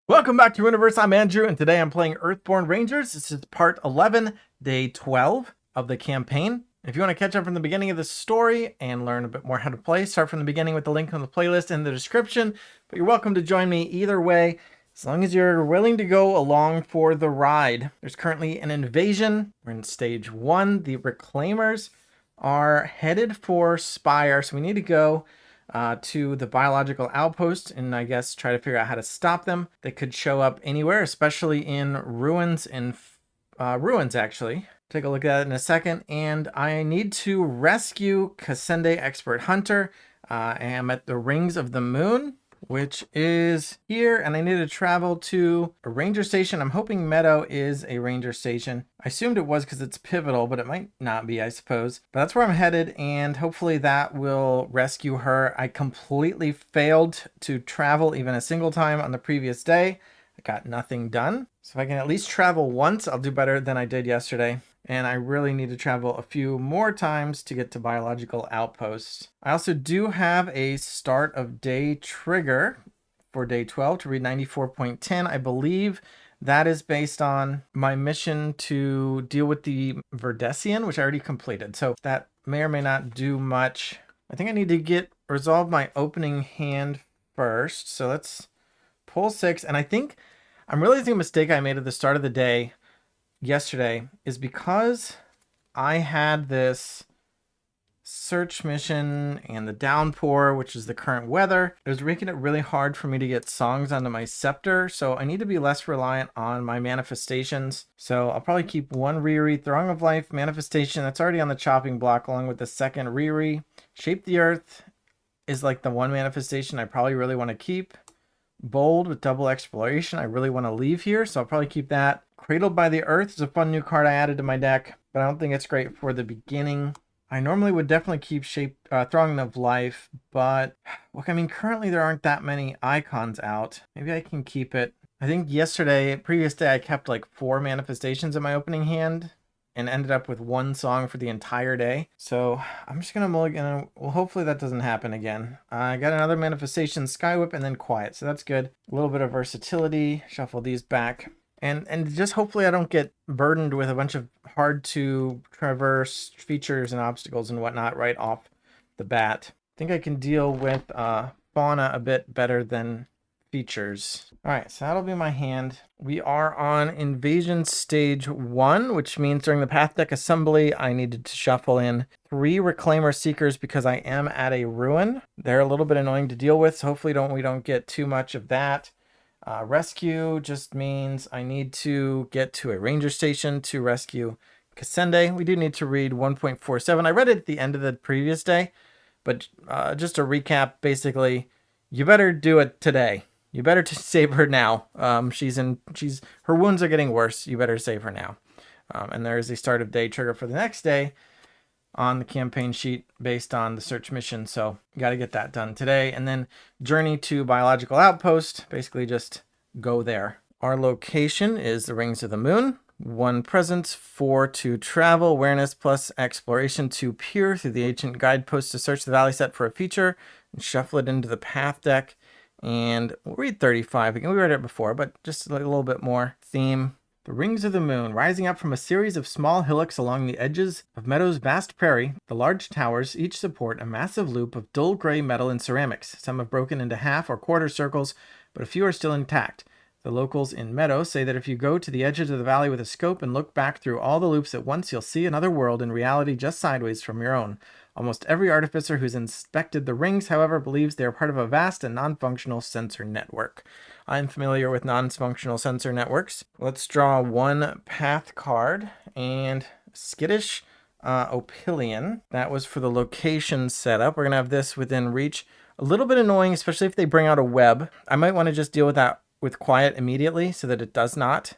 Welcome back to Universe. I'm Andrew, and today I'm playing Earthborne Rangers. This is part 11, day 12 of the campaign. If you want to catch up from the beginning of the story and learn a bit more how to play, start from the beginning with the link on the playlist in the description. But you're welcome to join me either way, as long as you're willing to go along for the ride. There's currently an invasion. We're in stage 1. The Reclaimers are headed for Spire, so we need to go to the biological outpost and I guess try to figure out how to stop them. They could show up anywhere, especially in ruins and ruins actually. Take a look at it in a second. And I need to rescue Kasende Expert Hunter. I am at the Rings of the Moon, which is here, and I need to travel to a ranger station. I'm hoping Meadow is a ranger station. I assumed it was because it's pivotal, but it might not be, I suppose. But that's where I'm headed, and hopefully that will rescue her. I completely failed to travel even a single time on the previous day. I got nothing done. So if I can at least travel once, I'll do better than I did yesterday. And I really need to travel a few more times to get to biological outposts. I also do have a start of day trigger for day 12 to read 94.10. I believe that is based on my mission to deal with the Verdesian, which I already completed. So that may or may not do much. I think I need to resolve my opening hand first. So let's pull 6. And I think I'm realizing a mistake I made at the start of the day yesterday is because I had this search mission and the downpour, which is the current weather. It was making it really hard for me to get songs onto my scepter, so I need to be less reliant on my manifestations. So I'll probably keep one Riri. Throng of Life manifestation, that's already on the chopping block along with the second Riri. Shape the Earth is like the one manifestation I probably really want to keep. Bold with double exploration, I really want to leave here, so I'll probably keep that. Cradled by the Earth is a fun new card I added to my deck, but I don't think it's great for the beginning. I normally would definitely keep Throng of Life, but look, I mean, currently there aren't that many icons out. Maybe I can keep it. I think previous day, I kept like 4 manifestations in my opening hand and ended up with 1 song for the entire day. So I'm just gonna mulligan. Well, hopefully that doesn't happen again. I got another manifestation, Skywhip, and then Quiet, so that's good. A little bit of versatility. Shuffle these back. And just hopefully I don't get burdened with a bunch of hard to traverse features and obstacles and whatnot right off the bat. I think I can deal with fauna a bit better than features. All right, so that'll be my hand. We are on invasion stage 1, which means during the path deck assembly, I needed to shuffle in 3 Reclaimer Seekers because I am at a ruin. They're a little bit annoying to deal with, so hopefully we don't get too much of that. Rescue just means I need to get to a ranger station to rescue Kasende. We do need to read 1.47. I read it at the end of the previous day, but just to recap, basically, you better do it today. You better save her now. Her wounds are getting worse. You better save her now. And there is a start of day trigger for the next day on the campaign sheet based on the search mission. So got to get that done today. And then journey to biological outpost, basically just go there. Our location is the Rings of the Moon. 1 presence, 4 to travel, awareness plus exploration, 2 peer through the ancient guidepost to search the valley set for a feature and shuffle it into the path deck. And we'll read 35. Again, we read it before, but just a little bit more theme. The Rings of the Moon, rising up from a series of small hillocks along the edges of Meadow's vast prairie, the large towers each support a massive loop of dull gray metal and ceramics. Some have broken into half or quarter circles, but a few are still intact. The locals in Meadow say that if you go to the edges of the valley with a scope and look back through all the loops at once, you'll see another world in reality just sideways from your own. Almost every artificer who's inspected the rings, however, believes they are part of a vast and non-functional sensor network. I'm familiar with non-functional sensor networks. Let's draw 1 path card and Skittish Opilion. That was for the location setup. We're going to have this within reach. A little bit annoying, especially if they bring out a web. I might want to just deal with that with Quiet immediately so that it does not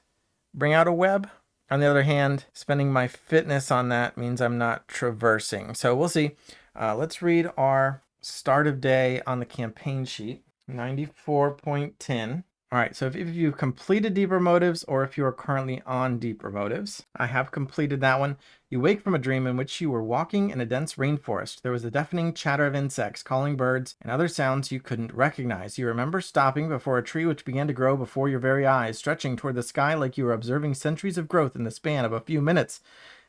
bring out a web. On the other hand, spending my fitness on that means I'm not traversing. So we'll see. Let's read our start of day on the campaign sheet. 94.10. All right, so if you've completed deeper motives or if you are currently on deeper motives, I have completed that one. You wake from a dream in which you were walking in a dense rainforest. There was a deafening chatter of insects, calling birds, and other sounds you couldn't recognize. You remember stopping before a tree which began to grow before your very eyes, stretching toward the sky like you were observing centuries of growth in the span of a few minutes.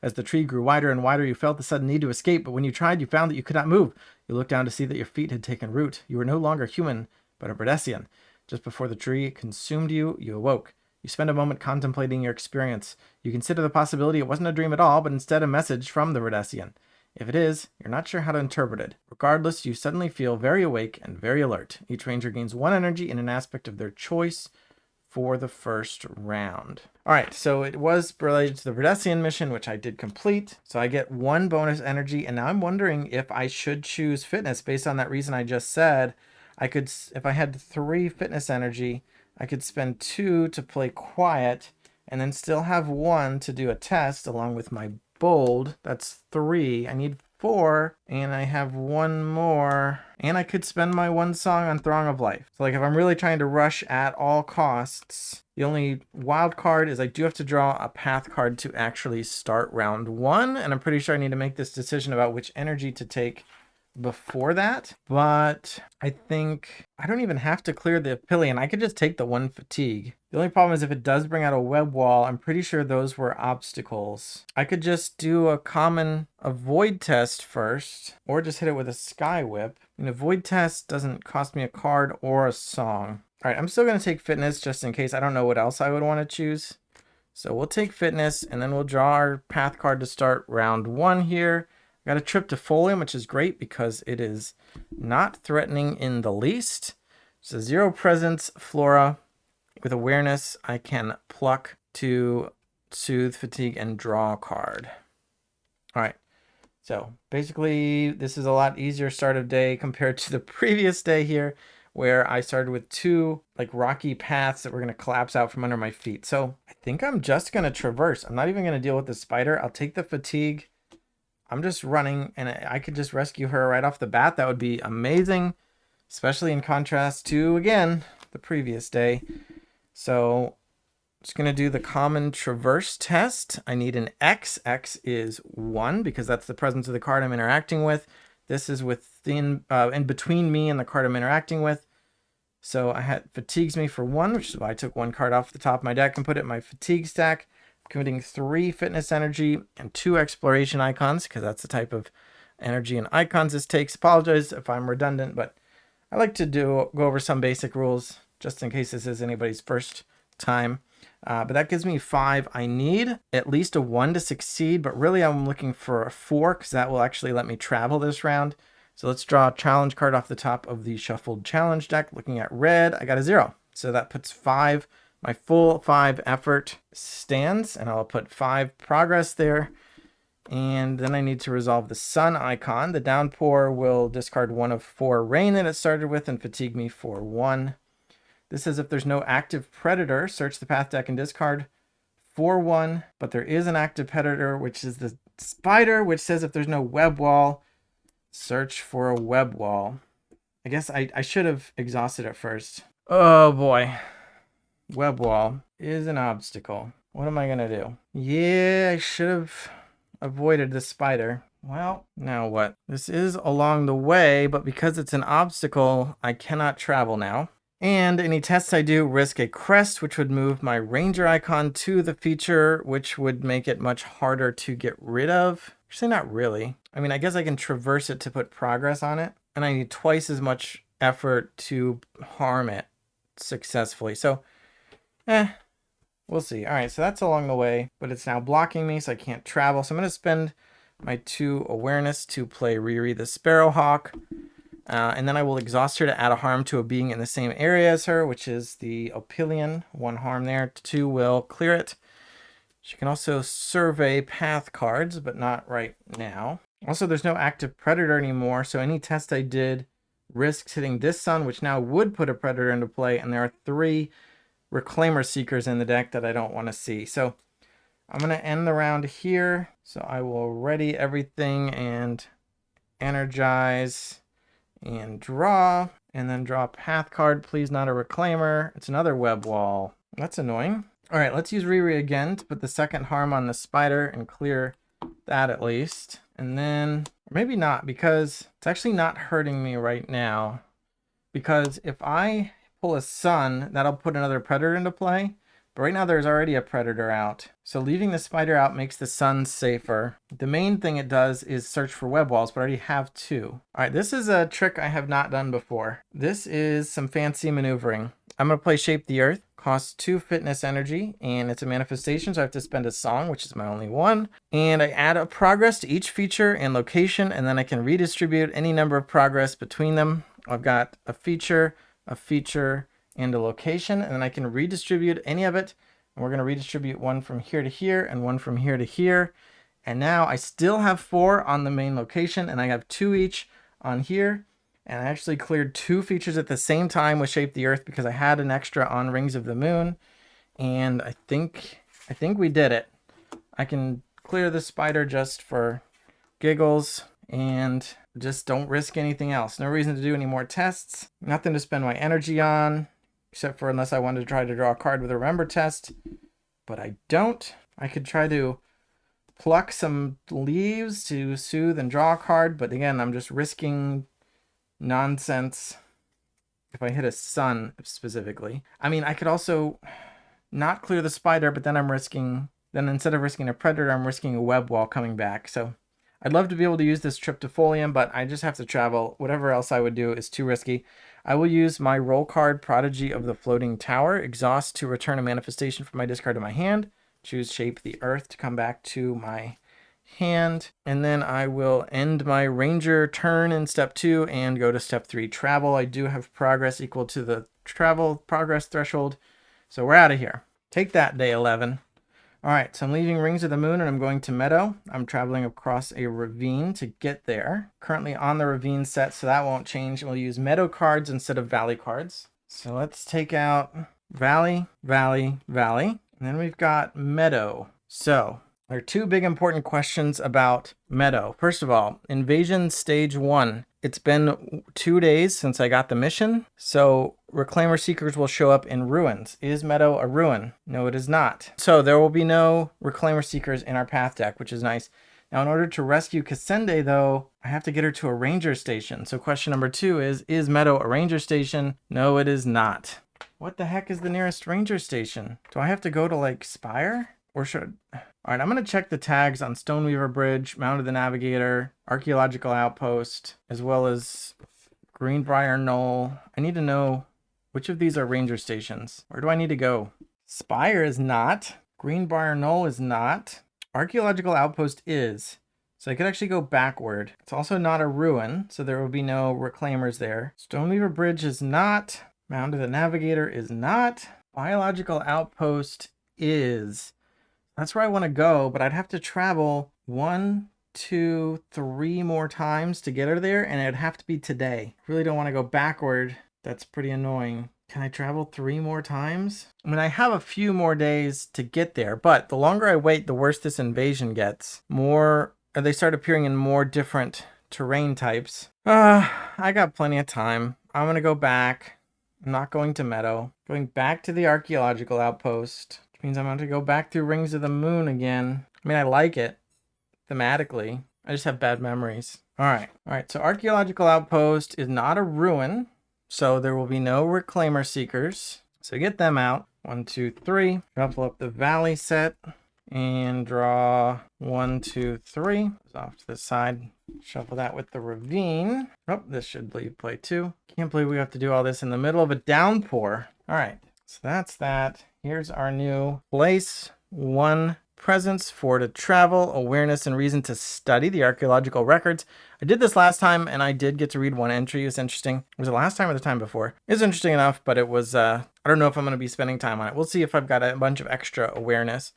As the tree grew wider and wider, you felt the sudden need to escape, but when you tried, you found that you could not move. You looked down to see that your feet had taken root. You were no longer human, but a Bredesian. Just before the tree consumed you, you awoke. You spend a moment contemplating your experience. You consider the possibility it wasn't a dream at all, but instead a message from the Bredesian. If it is, you're not sure how to interpret it. Regardless, you suddenly feel very awake and very alert. Each ranger gains 1 energy in an aspect of their choice for the first round. All right, so it was related to the Bredesian mission, which I did complete. So I get 1 bonus energy, and now I'm wondering if I should choose fitness based on that reason I just said. I could, if I had 3 fitness energy, I could spend 2 to play quiet and then still have 1 to do a test along with my bold. That's 3. I need 4 and I have 1 more. And I could spend my 1 song on Throng of Life. So like if I'm really trying to rush at all costs, the only wild card is I do have to draw a path card to actually start round 1. And I'm pretty sure I need to make this decision about which energy to take before that, but I think I don't even have to clear the pillion. I could just take the 1 fatigue. The only problem is if it does bring out a web wall, I'm pretty sure those were obstacles. I could just do a common avoid test first, or just hit it with a sky whip. An avoid test doesn't cost me a card or a song. All right, I'm still going to take fitness just in case. I don't know what else I would want to choose. So we'll take fitness and then we'll draw our path card to start round 1 here. Got a trip to Folium, which is great because it is not threatening in the least. It's a 0 presence flora. With awareness, I can pluck to soothe, fatigue, and draw a card. All right. So basically, this is a lot easier start of day compared to the previous day here, where I started with 2 like rocky paths that were going to collapse out from under my feet. So I think I'm just going to traverse. I'm not even going to deal with the spider. I'll take the fatigue. I'm just running, and I could just rescue her right off the bat. That would be amazing, especially in contrast to, again, the previous day. So I'm just going to do the common traverse test. I need an X. X is 1 because that's the presence of the card I'm interacting with. This is within, in between me and the card I'm interacting with. So I had fatigues me for 1, which is why I took 1 card off the top of my deck and put it in my fatigue stack. Committing 3 fitness energy and 2 exploration icons because that's the type of energy and icons this takes. Apologize if I'm redundant, but I like to go over some basic rules just in case this is anybody's first time. But that gives me 5. I need at least a 1 to succeed, but really I'm looking for a 4 because that will actually let me travel this round. So let's draw a challenge card off the top of the shuffled challenge deck. Looking at red, I got a 0. So that puts 5. My full 5 effort stands, and I'll put 5 progress there. And then I need to resolve the sun icon. The downpour will discard 1 of 4 rain that it started with and fatigue me for 1. This says if there's no active predator, search the path deck and discard for 1. But there is an active predator, which is the spider, which says if there's no web wall, search for a web wall. I guess I should have exhausted it first. Oh boy. Web wall is an obstacle. What am I going to do? Yeah, I should have avoided the spider. Well, now what? This is along the way, but because it's an obstacle, I cannot travel now. And any tests I do risk a crest, which would move my ranger icon to the feature, which would make it much harder to get rid of. Actually, not really. I mean, I guess I can traverse it to put progress on it, and I need twice as much effort to harm it successfully. So we'll see. All right, so that's along the way, but it's now blocking me, so I can't travel. So I'm going to spend my 2 awareness to play Riri the Sparrowhawk, and then I will exhaust her to add a harm to a being in the same area as her, which is the Opilion. 1 harm there. 2 will clear it. She can also survey path cards, but not right now. Also, there's no active predator anymore, so any test I did risks hitting this sun, which now would put a predator into play, and there are 3 Reclaimer Seekers in the deck that I don't want to see. So I'm going to end the round here. So I will ready everything and energize and draw. and then draw a path card. Please not a reclaimer. It's another web wall. That's annoying. All right, let's use Riri again to put the second harm on the spider and clear that at least. And then, or maybe not, because it's actually not hurting me right now. Because if I pull a sun, that'll put another predator into play. But right now there's already a predator out. So leaving the spider out makes the sun safer. The main thing it does is search for web walls, but I already have 2. All right, this is a trick I have not done before. This is some fancy maneuvering. I'm gonna play Shape the Earth. Costs 2 fitness energy, and it's a manifestation, so I have to spend a song, which is my only one. And I add a progress to each feature and location, and then I can redistribute any number of progress between them. I've got a feature, and a location, and then I can redistribute any of it. And we're going to redistribute one from here to here and one from here to here. And now I still have 4 on the main location, and I have 2 each on here. And I actually cleared 2 features at the same time with Shape the Earth because I had an extra on Rings of the Moon. And I think we did it. I can clear the spider just for giggles and just don't risk anything else. No reason to do any more tests. Nothing to spend my energy on. Except for unless I wanted to try to draw a card with a remember test. But I don't. I could try to pluck some leaves to soothe and draw a card. But again, I'm just risking nonsense if I hit a sun specifically. I mean, I could also not clear the spider, but then then instead of risking a predator, I'm risking a web wall coming back. So I'd love to be able to use this Triptifolium, but I just have to travel. Whatever else I would do is too risky. I will use my roll card, Prodigy of the Floating Tower. Exhaust to return a manifestation from my discard to my hand. Choose Shape the Earth to come back to my hand. And then I will end my Ranger turn in step 2 and go to step 3, Travel. I do have progress equal to the travel progress threshold. So we're out of here. Take that, day 11. All right, so I'm leaving Rings of the Moon and I'm going to Meadow. I'm traveling across a ravine to get there. Currently on the ravine set, so that won't change. We'll use Meadow cards instead of Valley cards. So let's take out Valley, Valley, Valley. And then we've got Meadow. So there are 2 big important questions about Meadow. First of all, Invasion Stage 1. It's been 2 days since I got the mission, so Reclaimer Seekers will show up in ruins. Is Meadow a ruin? No, it is not. So there will be no Reclaimer Seekers in our path deck, which is nice. Now, in order to rescue Cassende, though, I have to get her to a ranger station. So question number 2 is Meadow a ranger station? No, it is not. What the heck is the nearest ranger station? Do I have to go to, like, Spire? Or should... All right, I'm going to check the tags on Stoneweaver Bridge, Mound of the Navigator, Archaeological Outpost, as well as Greenbrier Knoll. I need to know which of these are ranger stations. Where do I need to go? Spire is not. Greenbrier Knoll is not. Archaeological Outpost is. So I could actually go backward. It's also not a ruin, so there will be no reclaimers there. Stoneweaver Bridge is not. Mound of the Navigator is not. Biological Outpost is. That's where I want to go, but I'd have to travel 1, 2, 3 more times to get her there, and it'd have to be today. I really don't want to go backward. That's pretty annoying. Can I travel 3 more times? I mean, I have a few more days to get there, but the longer I wait, the worse this invasion gets. They start appearing in more different terrain types. I got plenty of time. I'm going to go back. I'm not going to Meadow. Going back to the Archaeological Outpost. Means I'm going to go back through Rings of the Moon again. I mean, I like it thematically. I just have bad memories. All right. So Archaeological Outpost is not a ruin, so there will be no Reclaimer Seekers. So get them out. 1, 2, 3. Shuffle up the Valley set and draw 1, 2, 3. Off to the side. Shuffle that with the Ravine. Oh, this should leave play 2. Can't believe we have to do all this in the middle of a downpour. All right. So that's that. Here's our new place 1 presence, 4 to travel, awareness, and reason to study the archaeological records. I did this last time, and I did get to read 1 entry. It was interesting. Was it last time or the time before? It was interesting enough, but it was, I don't know if I'm going to be spending time on it. We'll see if I've got a bunch of extra awareness.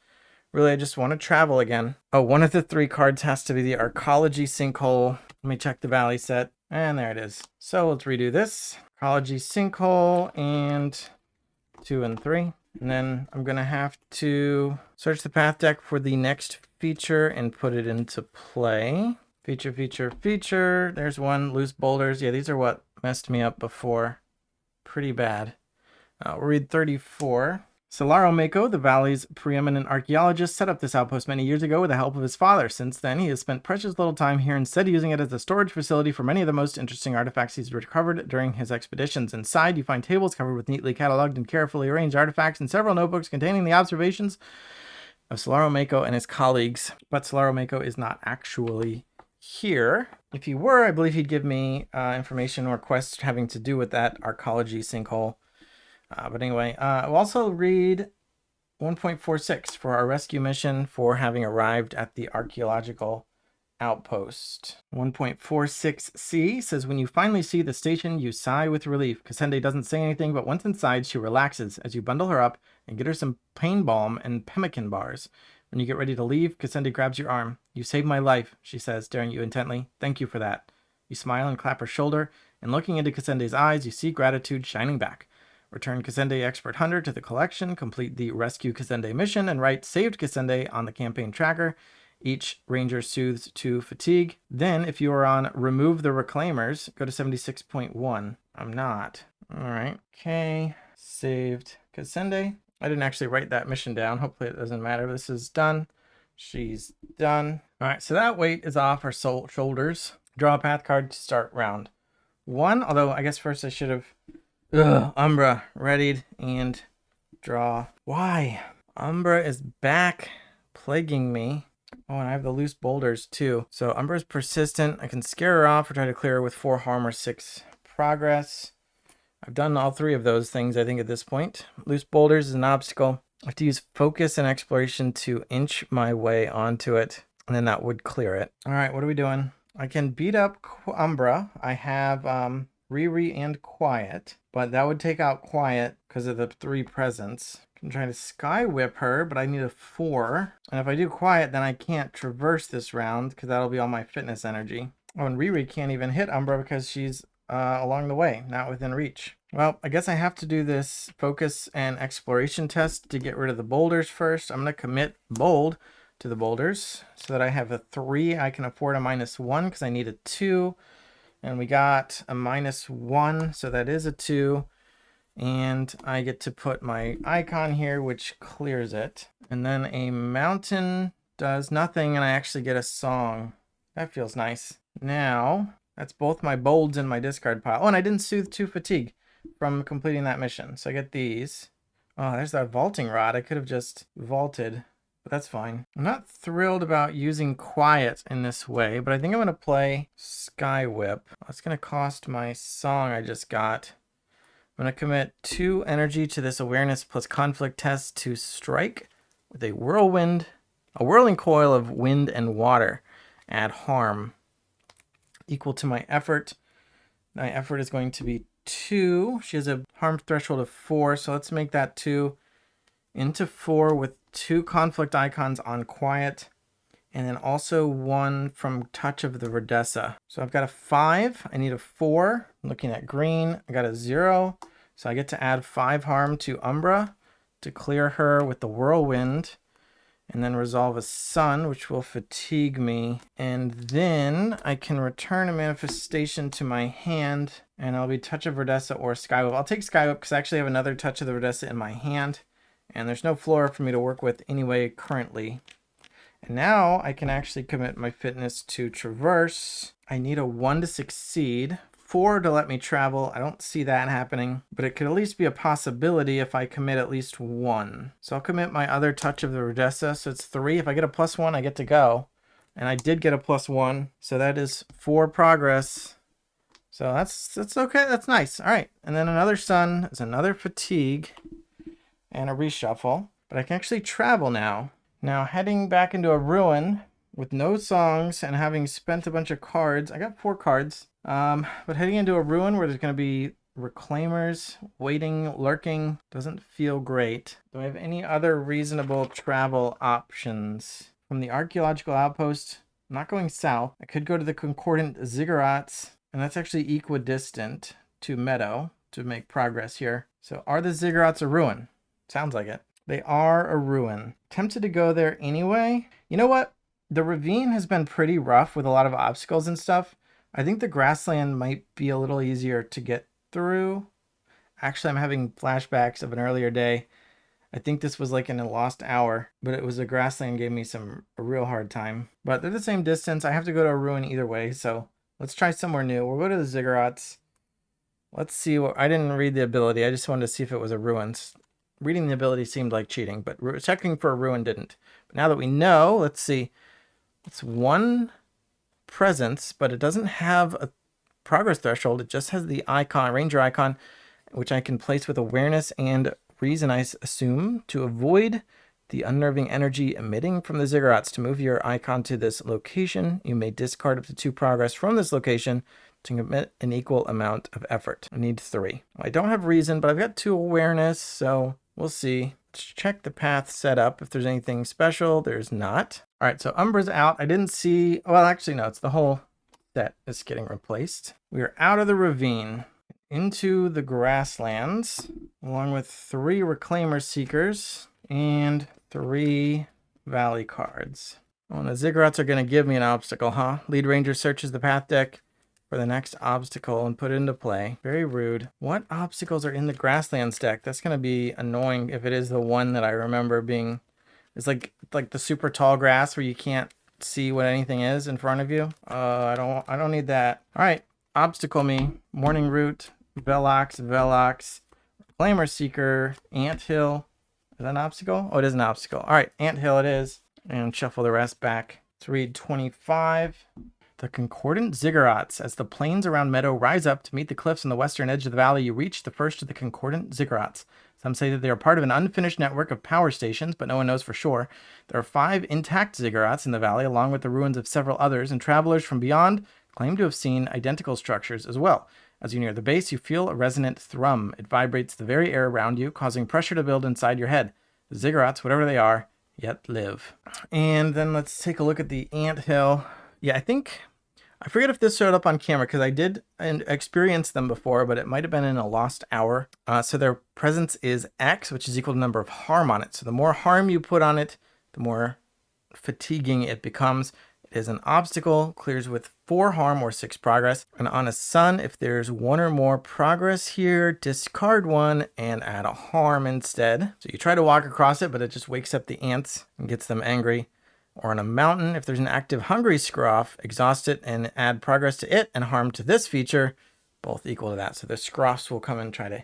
Really, I just want to travel again. Oh, one of the 3 cards has to be the Arcology Sinkhole. Let me check the Valley set. And there it is. So let's redo this. Arcology Sinkhole and 2 and 3. And then I'm going to have to search the path deck for the next feature and put it into play. Feature. There's 1, loose boulders. Yeah, these are what messed me up before. Pretty bad. We'll read 34. Solaro Mako, the valley's preeminent archaeologist, set up this outpost many years ago with the help of his father. Since then, he has spent precious little time here, instead using it as a storage facility for many of the most interesting artifacts he's recovered during his expeditions. Inside, you find tables covered with neatly cataloged and carefully arranged artifacts and several notebooks containing the observations of Solaro Mako and his colleagues. But Solaro Mako is not actually here. If he were, I believe he'd give me information or quests having to do with that archaeology sinkhole. But anyway, we'll also read 1.46 for our rescue mission for having arrived at the archaeological outpost. 1.46c says, when you finally see the station, you sigh with relief. Cassandra doesn't say anything, but once inside, she relaxes as you bundle her up and get her some pain balm and pemmican bars. When you get ready to leave, Cassandra grabs your arm. You saved my life, she says, staring at you intently. Thank you for that. You smile and clap her shoulder, and looking into Cassandra's eyes, you see gratitude shining back. Return Cassandra Expert Hunter to the collection, complete the Rescue Cassandra mission, and write Saved Cassandra on the campaign tracker. Each ranger soothes to fatigue. Then, if you are on Remove the Reclaimers, go to 76.1. I'm not. All right. Okay. Saved Cassandra. I didn't actually write that mission down. Hopefully it doesn't matter. This is done. She's done. All right. So that weight is off our shoulders. Draw a path card to start round 1. Although I guess first I should have... Umbra readied and draw. Why? Umbra is back plaguing me. Oh, and I have the loose boulders too. So Umbra is persistent. I can scare her off or try to clear her with 4 harm or 6 progress. I've done all 3 of those things, I think, at this point. Loose boulders is an obstacle. I have to use focus and exploration to inch my way onto it, and then that would clear it. All right, what are we doing? I can beat up Umbra. I have Riri and Quiet, but that would take out Quiet because of the 3 presents. I can try to sky whip her, but I need a 4. And if I do Quiet, then I can't traverse this round because that'll be all my fitness energy. Oh, and Riri can't even hit Umbra because she's along the way, not within reach. Well, I guess I have to do this focus and exploration test to get rid of the boulders first. I'm going to commit bold to the boulders so that I have a 3. I can afford a -1 because I need a 2. And we got a -1, so that is a 2. And I get to put my icon here, which clears it. And then a mountain does nothing, and I actually get a song. That feels nice. Now, that's both my bolds in my discard pile. Oh, and I didn't soothe 2 fatigue from completing that mission. So I get these. Oh, there's that vaulting rod. I could have just vaulted, but that's fine. I'm not thrilled about using Quiet in this way, but I think I'm going to play Sky Whip. That's going to cost my song I just got. I'm going to commit 2 energy to this awareness plus conflict test to strike with a whirling coil of wind and water. Add harm equal to my effort. My effort is going to be 2. She has a harm threshold of 4, so let's make that 2 into 4 with 2 conflict icons on Quiet, and then also 1 from Touch of the Verdessa. So I've got a 5. I need a 4. I'm looking at green. I got a 0. So I get to add 5 harm to Umbra to clear her with the whirlwind, and then resolve a sun, which will fatigue me. And then I can return a manifestation to my hand, and I'll be Touch of Verdessa or Skywhip. I'll take Skywhip because I actually have another Touch of the Verdessa in my hand, and there's no flora for me to work with anyway currently. And now I can actually commit my fitness to traverse. I need a 1 to succeed, 4 to let me travel. I don't see that happening, but it could at least be a possibility if I commit at least 1. So I'll commit my other Touch of the Verdessa, so it's 3. If I get a +1, I get to go. And I did get a +1, so that is 4 progress. So that's okay, that's nice. All right, and then another sun is another fatigue and a reshuffle. But I can actually travel now. Now heading back into a ruin with no songs and having spent a bunch of cards. I got 4 cards. But heading into a ruin where there's going to be reclaimers waiting, lurking, doesn't feel great. Do I have any other reasonable travel options? From the archaeological outpost, I'm not going south. I could go to the concordant ziggurats, and that's actually equidistant to Meadow to make progress here. So are the ziggurats a ruin? Sounds like it. They are a ruin. Tempted to go there anyway. You know what? The ravine has been pretty rough with a lot of obstacles and stuff. I think the grassland might be a little easier to get through. Actually, I'm having flashbacks of an earlier day. I think this was like in a lost hour, but it was a grassland gave me a real hard time. But they're the same distance. I have to go to a ruin either way, so let's try somewhere new. We'll go to the ziggurats. Let's see what I didn't read the ability. I just wanted to see if it was a ruin. Reading the ability seemed like cheating, but checking for a ruin didn't. But now that we know, let's see. It's one presence, but it doesn't have a progress threshold. It just has the icon, ranger icon, which I can place with awareness and reason, I assume, to avoid the unnerving energy emitting from the ziggurats. To move your icon to this location, you may discard up to 2 progress from this location to commit an equal amount of effort. I need 3. I don't have reason, but I've got 2 awareness, so we'll see. Let's check the path setup. If there's anything special, there's not. All right, so Umbra's out. I didn't see, well, actually, no, it's the whole set is getting replaced. We are out of the ravine into the grasslands, along with 3 Reclaimer Seekers and 3 Valley cards. Oh, and the ziggurats are going to give me an obstacle, huh? Lead Ranger searches the path deck for the next obstacle and put it into play. Very rude. What obstacles are in the grasslands deck? That's going to be annoying if it is the one that I remember being... It's like the super tall grass where you can't see what anything is in front of you. I don't need that. All right, obstacle me. Morning Root, Velox, Reclaimer Seeker, Anthill. Is that an obstacle? Oh, it is an obstacle. All right, Anthill it is. And shuffle the rest back. Let's read 25. The concordant ziggurats. As the plains around Meadow rise up to meet the cliffs on the western edge of the valley, you reach the first of the concordant ziggurats. Some say that they are part of an unfinished network of power stations, but no one knows for sure. There are 5 intact ziggurats in the valley, along with the ruins of several others, and travelers from beyond claim to have seen identical structures as well. As you near the base, you feel a resonant thrum. It vibrates the very air around you, causing pressure to build inside your head. The ziggurats, whatever they are, yet live. And then let's take a look at the anthill. Yeah, I forget if this showed up on camera because I did experience them before, but it might have been in a lost hour. So their presence is X, which is equal to the number of harm on it. So the more harm you put on it, the more fatiguing it becomes. It is an obstacle, clears with 4 harm or 6 progress. And on a sun, if there's 1 or more progress here, discard 1 and add a harm instead. So you try to walk across it, but it just wakes up the ants and gets them angry. Or on a mountain, if there's an active hungry scroff, exhaust it and add progress to it and harm to this feature, both equal to that. So the scroffs will come and try to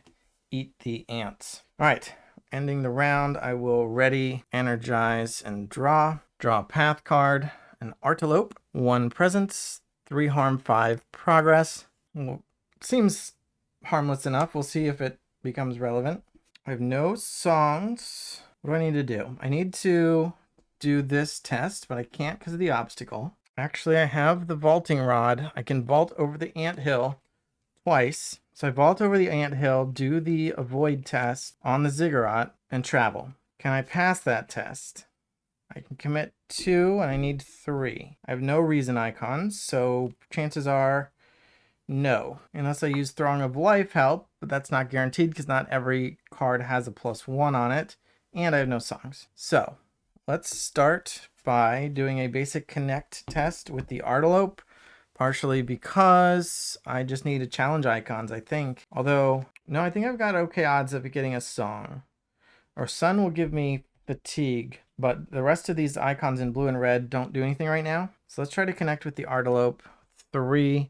eat the ants. All right, ending the round, I will ready, energize, and draw. Draw a path card, an Artelope, 1 presence, 3 harm, 5 progress. Well, seems harmless enough. We'll see if it becomes relevant. I have no songs. What do I need to do? I need to do this test, but I can't because of the obstacle. Actually, I have the vaulting rod. I can vault over the anthill twice. So I vault over the anthill, do the avoid test on the ziggurat, and travel. Can I pass that test? I can commit 2, and I need 3. I have no reason icons, so chances are no. Unless I use Throng of Life help, but that's not guaranteed because not every card has a +1 on it, and I have no songs. So let's start by doing a basic connect test with the Artelope, partially because I just need challenge icons, I think. Although, no, I think I've got okay odds of getting a song. Or Sun will give me fatigue, but the rest of these icons in blue and red don't do anything right now. So let's try to connect with the Artelope. 3,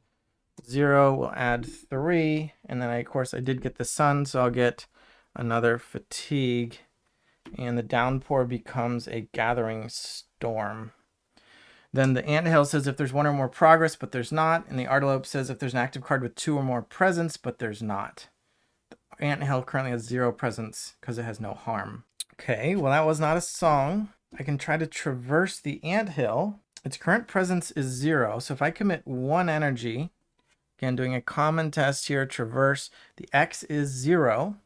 0, we'll add 3, and then of course I did get the Sun, so I'll get another fatigue. And the downpour becomes a gathering storm. Then the anthill says if there's 1 or more progress, but there's not. And the Artelope says if there's an active card with 2 or more presence, but there's not. The anthill currently has 0 presence because it has no harm. Okay, well that was not a song. I can try to traverse the anthill. Its current presence is 0. So if I commit 1 energy, again doing a common test here, traverse, the X is 0.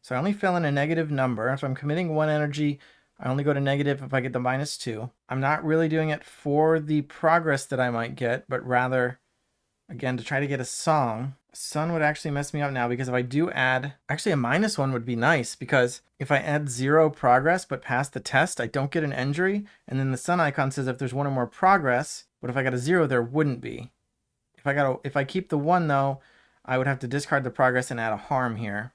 So I only fill in a negative number. If I'm committing 1 energy, I only go to negative if I get the -2. I'm not really doing it for the progress that I might get, but rather, again, to try to get a song. Sun would actually mess me up now because if I do add, actually a -1 would be nice because if I add 0 progress but pass the test, I don't get an injury. And then the sun icon says if there's 1 or more progress, but if I got a 0, there wouldn't be. If I keep the 1 though, I would have to discard the progress and add a harm here,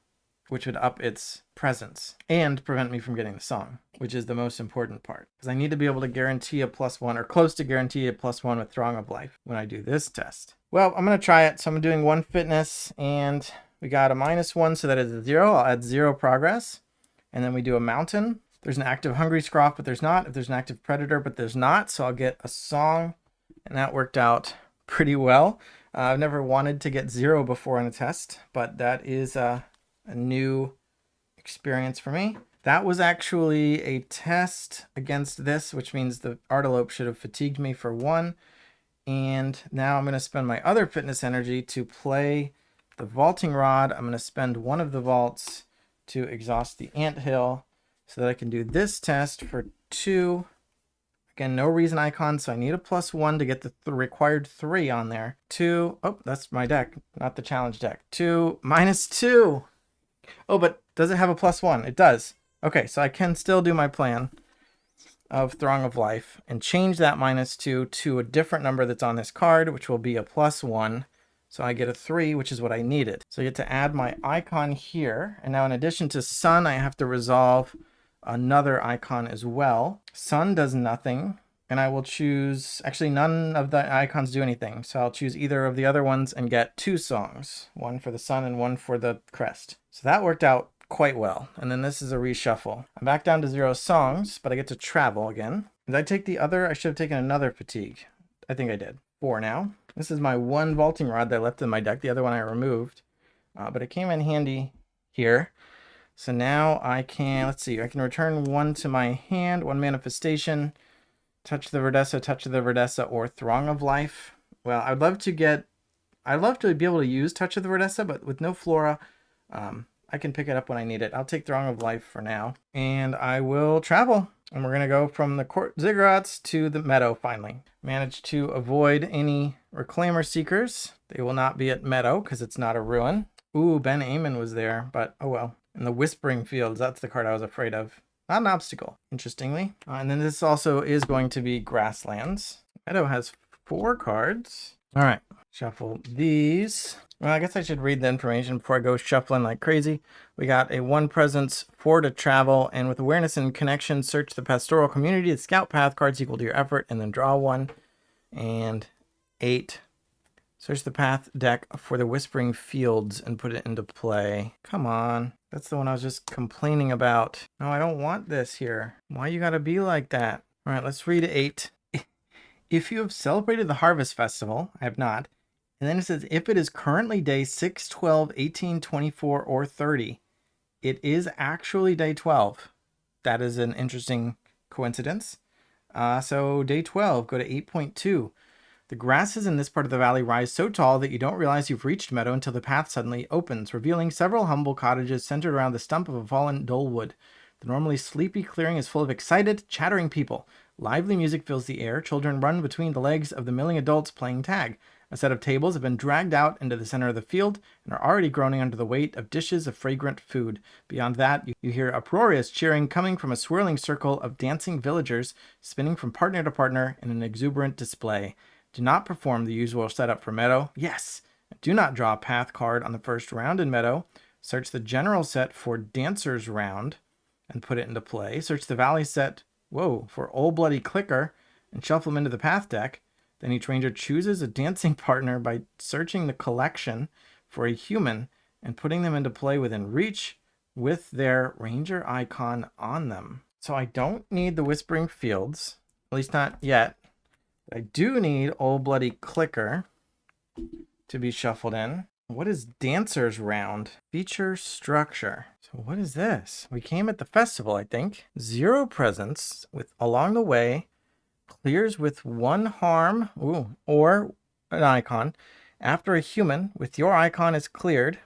which would up its presence and prevent me from getting the song, which is the most important part. Because I need to be able to guarantee a +1 or close to guarantee a +1 with Throng of Life when I do this test. Well, I'm going to try it. So I'm doing 1 fitness and we got a -1, so that is a 0. I'll add 0 progress. And then we do a mountain. There's an active hungry scroff, but there's not. If there's an active predator, but there's not. So I'll get a song, and that worked out pretty well. I've never wanted to get 0 before in a test, but that is a new experience for me. That was actually a test against this, which means the Artilope should have fatigued me for 1. And now I'm going to spend my other fitness energy to play the vaulting rod. I'm going to spend 1 of the vaults to exhaust the anthill so that I can do this test for 2. Again, no reason icon, so I need a +1 to get the required 3 on there. 2, oh, that's my deck, not the challenge deck. 2, -2. Oh, but does it have a +1? It does. Okay, so I can still do my plan of Throng of Life and change that -2 to a different number that's on this card, which will be a +1. So I get a 3, which is what I needed. So I get to add my icon here. And now in addition to sun, I have to resolve another icon as well. Sun does nothing. And I will choose, actually none of the icons do anything. So I'll choose either of the other ones and get 2 songs. 1 for the sun and 1 for the crest. So that worked out quite well. And then this is a reshuffle. I'm back down to 0 songs, but I get to travel again. Did I take the other? I should have taken another fatigue. I think I did. 4 now. This is my 1 vaulting rod that I left in my deck. The other one I removed, but it came in handy here. So now I can, let's see, I can return 1 to my hand, 1 manifestation, touch the Verdessa, or Throng of Life. Well, I'd love to be able to use Touch of the Verdessa, but with no Flora, I can pick it up when I need it. I'll take Throng of Life for now, and I will travel. And we're going to go from the ziggurats to the Meadow finally. Managed to avoid any Reclaimer Seekers. They will not be at Meadow because it's not a ruin. Ooh, Ben Amon was there, but oh well. And the Whispering Fields, that's the card I was afraid of. Not an obstacle, interestingly. And then this also is going to be Grasslands. Meadow has 4 cards. All right, shuffle these. Well, I guess I should read the information before I go shuffling like crazy. We got a 1 presence, 4 to travel, and with awareness and connection, search the pastoral community, the scout path cards equal to your effort, and then draw 1. And 8. Search the path deck for the Whispering Fields and put it into play. Come on. That's the one I was just complaining about. No, I don't want this here. Why you gotta be like that? All right, let's read 8. If you have celebrated the Harvest Festival, I have not, and then it says, if it is currently day 6, 12, 18, 24, or 30, it is actually day 12. That is an interesting coincidence. So day 12, go to 8.2. The grasses in this part of the valley rise so tall that you don't realize you've reached Meadow until the path suddenly opens, revealing several humble cottages centered around the stump of a fallen dolewood. The normally sleepy clearing is full of excited, chattering people. Lively music fills the air. Children run between the legs of the milling adults playing tag. A set of tables have been dragged out into the center of the field and are already groaning under the weight of dishes of fragrant food. Beyond that, you hear uproarious cheering coming from a swirling circle of dancing villagers spinning from partner to partner in an exuberant display. Do not perform the usual setup for Meadow. Yes! Do not draw a path card on the first round in Meadow. Search the general set for Dancer's Round and put it into play. Search the Valley set, for Old Bloody Clicker and shuffle them into the path deck. Then each ranger chooses a dancing partner by searching the collection for a human and putting them into play within reach with their ranger icon on them. So I don't need the Whispering Fields, at least not yet. I do need Old Bloody Clicker to be shuffled in. What is Dancer's Round? Feature structure. So what is this? We came at the festival, I think. 0 presence with along the way. Clears with 1 harm, or an icon. After a human with your icon is cleared,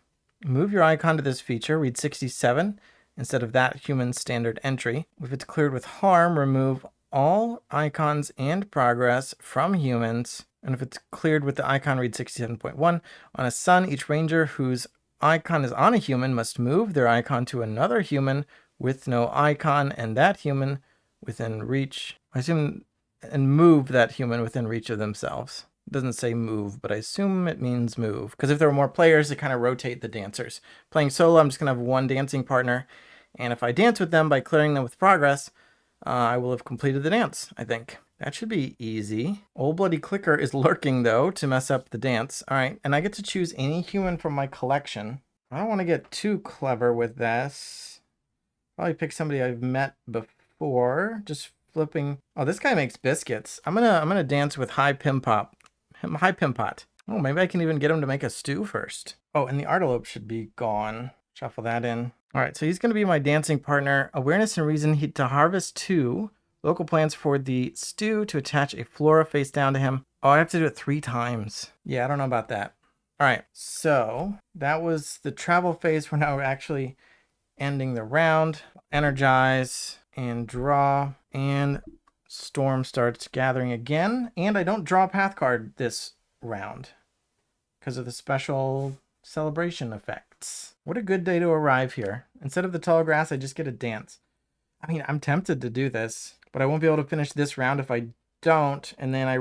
move your icon to this feature, read 67 instead of that human standard entry. If it's cleared with harm, remove all icons and progress from humans. And if it's cleared with the icon, read 67.1. On a sun, each ranger whose icon is on a human must move their icon to another human with no icon and that human within reach. I assume, and move that human within reach of themselves. It doesn't say move, but I assume it means move. Because if there were more players, they kind of rotate the dancers. Playing solo, I'm just going to have one dancing partner. And if I dance with them by clearing them with progress, I will have completed the dance, I think. That should be easy. Old Bloody Clicker is lurking, though, to mess up the dance. All right, and I get to choose any human from my collection. I don't want to get too clever with this. Probably pick somebody I've met before. Just flipping. Oh, this guy makes biscuits. I'm gonna dance with High Pimpot. High Pimpot. Oh, maybe I can even get him to make a stew first. Oh, and the Artelope should be gone. Shuffle that in. All right, so he's gonna be my dancing partner. Awareness and reason to harvest 2. Local plans for the stew to attach a flora face down to him. Oh, I have to do it 3 times. Yeah, I don't know about that. All right, so that was the travel phase. We're now actually ending the round. Energize and draw, and storm starts gathering again. And I don't draw a path card this round because of the special celebration effects. What a good day to arrive here. Instead of the tall grass, I just get a dance. I mean, I'm tempted to do this, but I won't be able to finish this round if I don't. And then I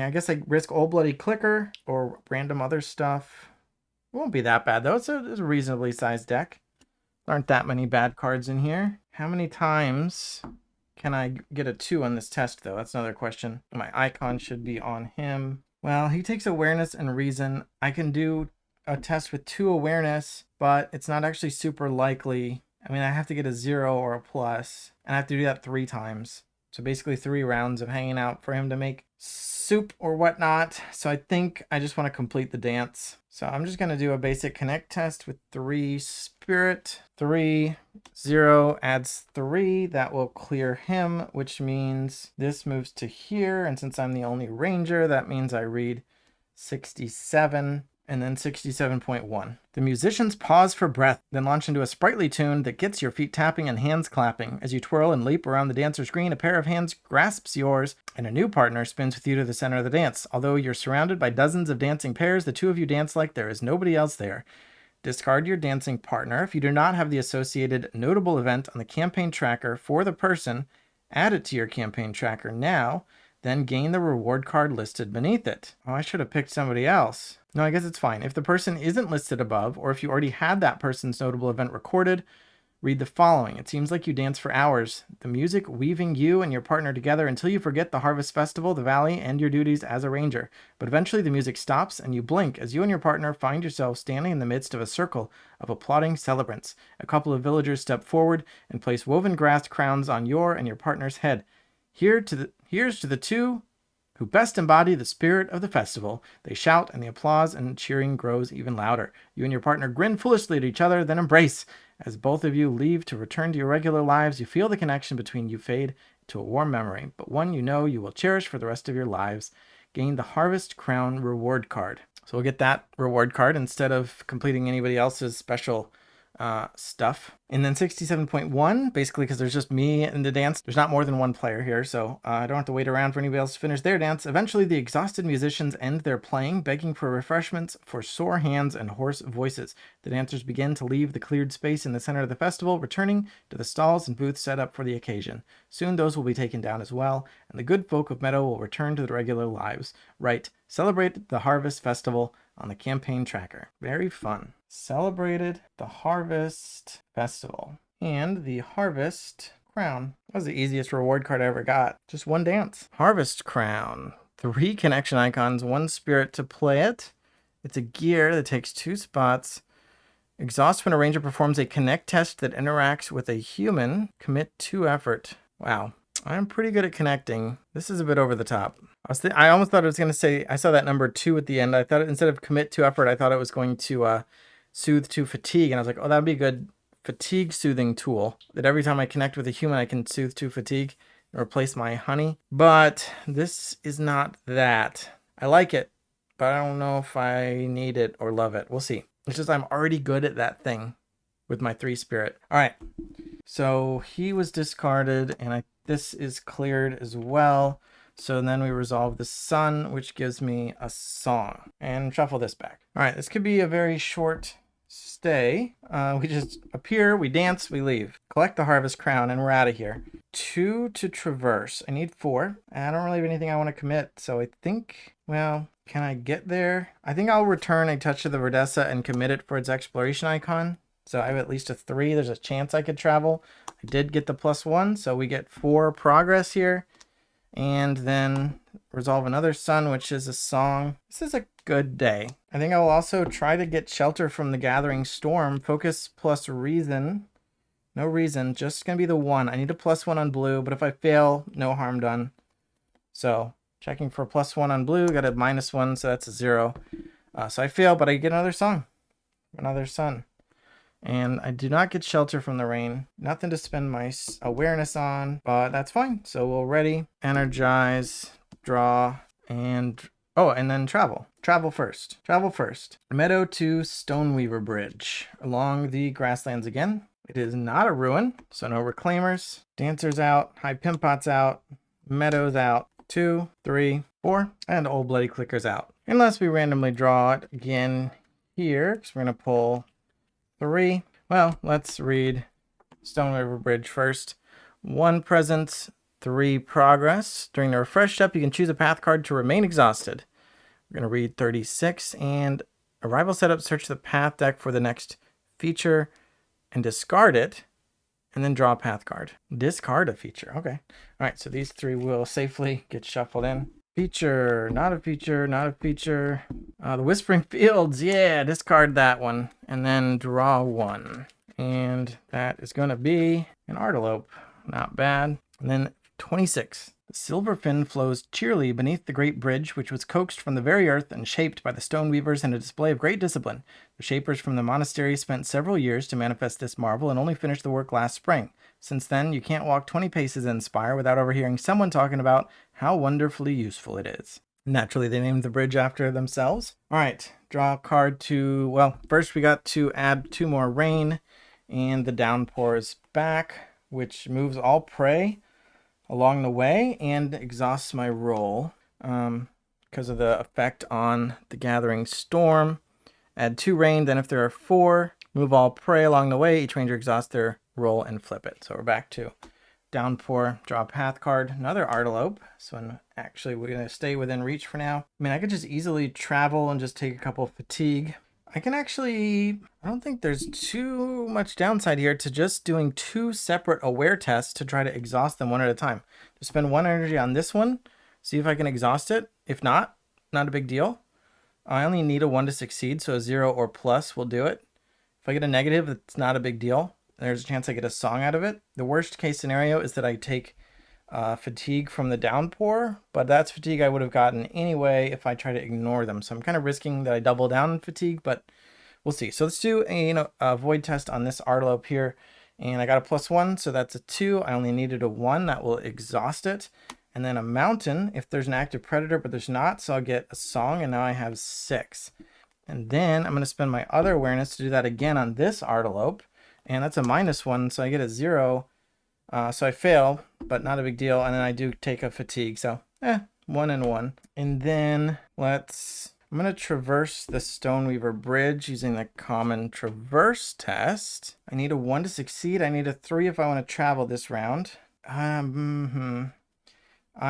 guess I risk Old Bloody Clicker or random other stuff. It won't be that bad, though. It's a reasonably sized deck. There aren't that many bad cards in here. How many times can I get a 2 on this test, though? That's another question. My icon should be on him. Well, he takes awareness and reason. I can do a test with 2 awareness, but it's not actually super likely. I mean, I have to get a 0 or a plus, and I have to do that 3 times. So basically 3 rounds of hanging out for him to make soup or whatnot. So I think I just want to complete the dance. So I'm just going to do a basic connect test with 3 spirit. 3, 0 adds 3. That will clear him, which means this moves to here. And since I'm the only ranger, that means I read 67. And then 67.1. The musicians pause for breath, then launch into a sprightly tune that gets your feet tapping and hands clapping. As you twirl and leap around the dancer's green, a pair of hands grasps yours, and a new partner spins with you to the center of the dance. Although you're surrounded by dozens of dancing pairs, the 2 of you dance like there is nobody else there. Discard your dancing partner. If you do not have the associated notable event on the campaign tracker for the person, add it to your campaign tracker now, then gain the reward card listed beneath it. Oh, I should have picked somebody else. No, I guess it's fine. If the person isn't listed above, or if you already had that person's notable event recorded, read the following. It seems like you dance for hours, the music weaving you and your partner together until you forget the harvest festival, the valley, and your duties as a ranger. But eventually the music stops and you blink as you and your partner find yourselves standing in the midst of a circle of applauding celebrants. A couple of villagers step forward and place woven grass crowns on your and your partner's head. Here's to the 2 who best embody the spirit of the festival. They shout, and the applause and cheering grows even louder. You and your partner grin foolishly at each other, then embrace. As both of you leave to return to your regular lives, you feel the connection between you fade to a warm memory, but one you know you will cherish for the rest of your lives. Gain the Harvest Crown reward card. So we'll get that reward card instead of completing anybody else's special stuff. And then 67.1, basically because there's just me in the dance. There's not more than 1 player here, so I don't have to wait around for anybody else to finish their dance. Eventually, the exhausted musicians end their playing, begging for refreshments for sore hands and hoarse voices. The dancers begin to leave the cleared space in the center of the festival, returning to the stalls and booths set up for the occasion. Soon those will be taken down as well, and the good folk of Meadow will return to their regular lives. Right, celebrate the Harvest Festival on the campaign tracker. Very fun. Celebrated the Harvest Festival and the Harvest Crown. That was the easiest reward card I ever got. Just 1 dance. Harvest Crown. 3 connection icons, 1 spirit to play it. It's a gear that takes 2 spots. Exhaust when a ranger performs a connect test that interacts with a human. Commit 2 effort. Wow. I'm pretty good at connecting. This is a bit over the top. I almost thought it was going to say, I saw that number 2 at the end. I thought instead of commit 2 effort, I thought it was going to soothe 2 fatigue. And I was like, oh, that'd be a good fatigue soothing tool. That every time I connect with a human, I can soothe 2 fatigue and replace my honey. But this is not that. I like it, but I don't know if I need it or love it. We'll see. It's just I'm already good at that thing with my 3 spirit. All right. So he was discarded, and this is cleared as well. So then we resolve the sun, which gives me a song. And shuffle this back. All right, this could be a very short stay. We just appear, we dance, we leave. Collect the Harvest Crown, and we're out of here. 2 to traverse. I need 4. I don't really have anything I want to commit, so I think, well, can I get there? I think I'll return a touch of the Verdessa and commit it for its exploration icon. So I have at least a 3. There's a chance I could travel. I did get the +1, so we get 4 progress here. And then resolve another sun, which is a song. This is a good day. I think I will also try to get shelter from the gathering storm. Focus plus reason. No reason, just gonna be the 1. I need a +1 on blue, but if I fail, no harm done. So checking for +1 on blue, got a -1, so that's a 0. So I fail, but I get another song, another sun. And I do not get shelter from the rain. Nothing to spend my awareness on, but that's fine. So we'll ready, energize, draw, and oh, and then travel. Travel first. Travel first. Meadow to Stoneweaver Bridge along the grasslands again. It is not a ruin, so no reclaimers. Dancer's out, High Pimpot's out, Meadow's out. 2, 3, 4, and Old Bloody Clicker's out. Unless we randomly draw it again here, because we're gonna pull 3. Well, let's read Stoneweaver Bridge first. 1 presence, 3 progress. During the refresh step, you can choose a path card to remain exhausted. We're going to read 36. And arrival setup, search the path deck for the next feature and discard it. And then draw a path card. Discard a feature. Okay. All right, so these 3 will safely get shuffled in. Feature, not a feature, not a feature. The Whispering Fields, yeah, discard that one. And then draw 1. And that is going to be an Artilope. Not bad. And then 26. The silver fin flows cheerily beneath the great bridge, which was coaxed from the very earth and shaped by the stone weavers in a display of great discipline. The shapers from the monastery spent several years to manifest this marvel and only finished the work last spring. Since then, you can't walk 20 paces in Spire without overhearing someone talking about how wonderfully useful it is. Naturally, they named the bridge after themselves. All right, draw a card to, well, first we got to add 2 more rain, and the downpour is back, which moves all prey along the way and exhausts my roll because of the effect on the gathering storm. Add 2 rain, then if there are 4, move all prey along the way. Each ranger exhausts their roll and flip it. So we're back to downpour, draw a path card, another Artilope. So actually we're going to stay within reach for now. I mean, I could just easily travel and just take a couple of fatigue. I can actually, I don't think there's too much downside here to just doing 2 separate aware tests to try to exhaust them one at a time. Just spend 1 energy on this one, see if I can exhaust it. If not, not a big deal. I only need a 1 to succeed, so a 0 or plus will do it. If I get a negative, it's not a big deal. There's a chance I get a song out of it. The worst case scenario is that I take fatigue from the downpour, but that's fatigue I would have gotten anyway if I try to ignore them. So I'm kind of risking that I double down on fatigue, but we'll see. So let's do a void test on this Artilope here, and I got a +1, so that's a 2. I only needed a 1. That will exhaust it. And then a mountain if there's an active predator, but there's not, so I'll get a song, and now I have 6. And then I'm going to spend my other awareness to do that again on this Artilope, and that's a -1, so I get a 0. So I fail, but not a big deal. And then I do take a fatigue. So 1 and 1. And then I'm going to traverse the Stoneweaver Bridge using the common traverse test. I need a 1 to succeed. I need a 3 if I want to travel this round. I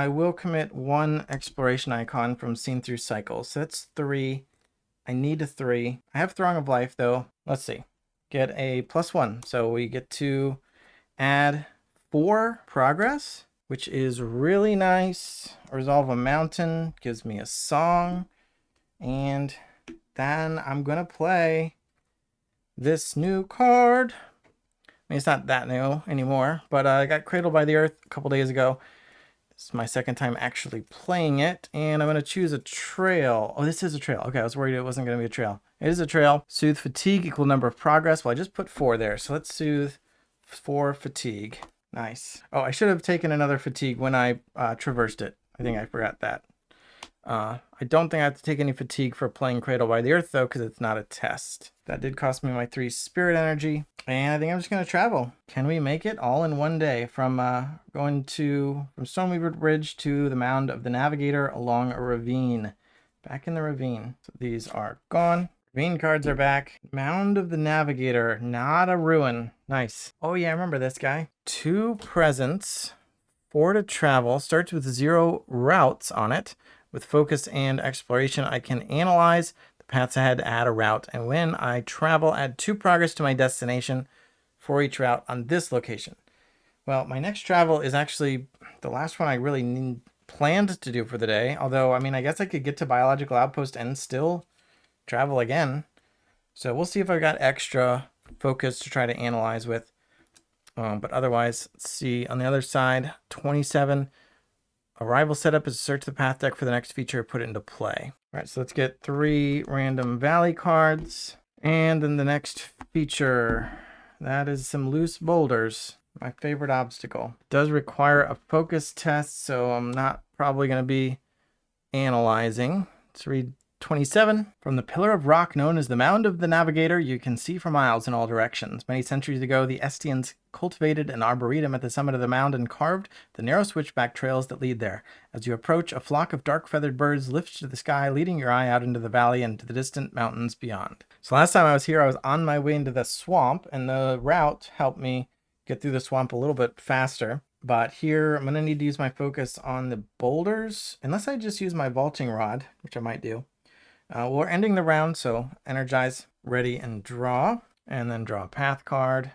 will commit 1 exploration icon from Seen Through Cycles. So that's 3. I need a 3. I have Throng of Life though. Let's see. Get a +1. So we get to add 4 progress, which is really nice. Resolve a mountain gives me a song. And then I'm going to play this new card. I mean, it's not that new anymore, but I got Cradled by the Earth a couple days ago. It's my second time actually playing it, and I'm going to choose a trail. Oh, this is a trail. Okay, I was worried it wasn't going to be a trail. It is a trail. Soothe fatigue, equal number of progress. Well, I just put 4 there, so let's soothe 4 fatigue. Nice. Oh, I should have taken another fatigue when I traversed it. I think I forgot that. I don't think I have to take any fatigue for playing Cradle by the Earth, though, because it's not a test. That did cost me my 3 spirit energy, and I think I'm just going to travel. Can we make it all in one day from going from Stoneweaver Bridge to the mound of the Navigator along a ravine? Back in the ravine. So these are gone. Ravine cards are back. Mound of the Navigator, not a ruin. Nice. Oh yeah, I remember this guy. 2 presents, 4 to travel, starts with 0 routes on it. With focus and exploration, I can analyze the paths ahead, add a route, and when I travel, add 2 progress to my destination for each route on this location. Well, my next travel is actually the last one I really planned to do for the day, although, I mean, I guess I could get to Biological Outpost and still travel again. So we'll see if I've got extra focus to try to analyze with. But otherwise, let's see, on the other side, 27. Arrival setup is search the path deck for the next feature, put it into play. All right, so let's get 3 random valley cards. And then the next feature, that is some loose boulders. My favorite obstacle. It does require a focus test, so I'm not probably going to be analyzing. Let's read 27. From the pillar of rock known as the Mound of the Navigator, you can see for miles in all directions. Many centuries ago, the Estians cultivated an arboretum at the summit of the mound and carved the narrow switchback trails that lead there. As you approach, a flock of dark-feathered birds lifts to the sky, leading your eye out into the valley and to the distant mountains beyond. So last time I was here, I was on my way into the swamp, and the route helped me get through the swamp a little bit faster. But here, I'm going to need to use my focus on the boulders, unless I just use my vaulting rod, which I might do. We're ending the round, so energize, ready, and draw. And then draw a path card.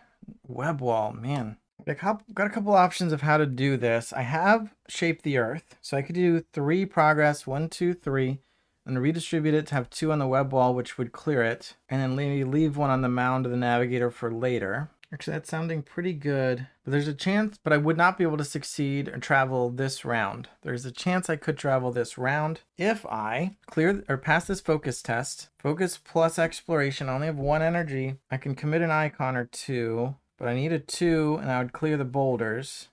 Web wall, man. Got a couple options of how to do this. I have shaped the earth, so I could do 3 progress, 1, 2, 3, and redistribute it to have 2 on the web wall, which would clear it. And then maybe leave 1 on the mound of the Navigator for later. Actually, that's sounding pretty good. But there's a chance, but I would not be able to succeed or travel this round. There's a chance I could travel this round. If I clear or pass this focus test, focus plus exploration, I only have 1 energy. I can commit an icon or 2, but I need a 2 and I would clear the boulders.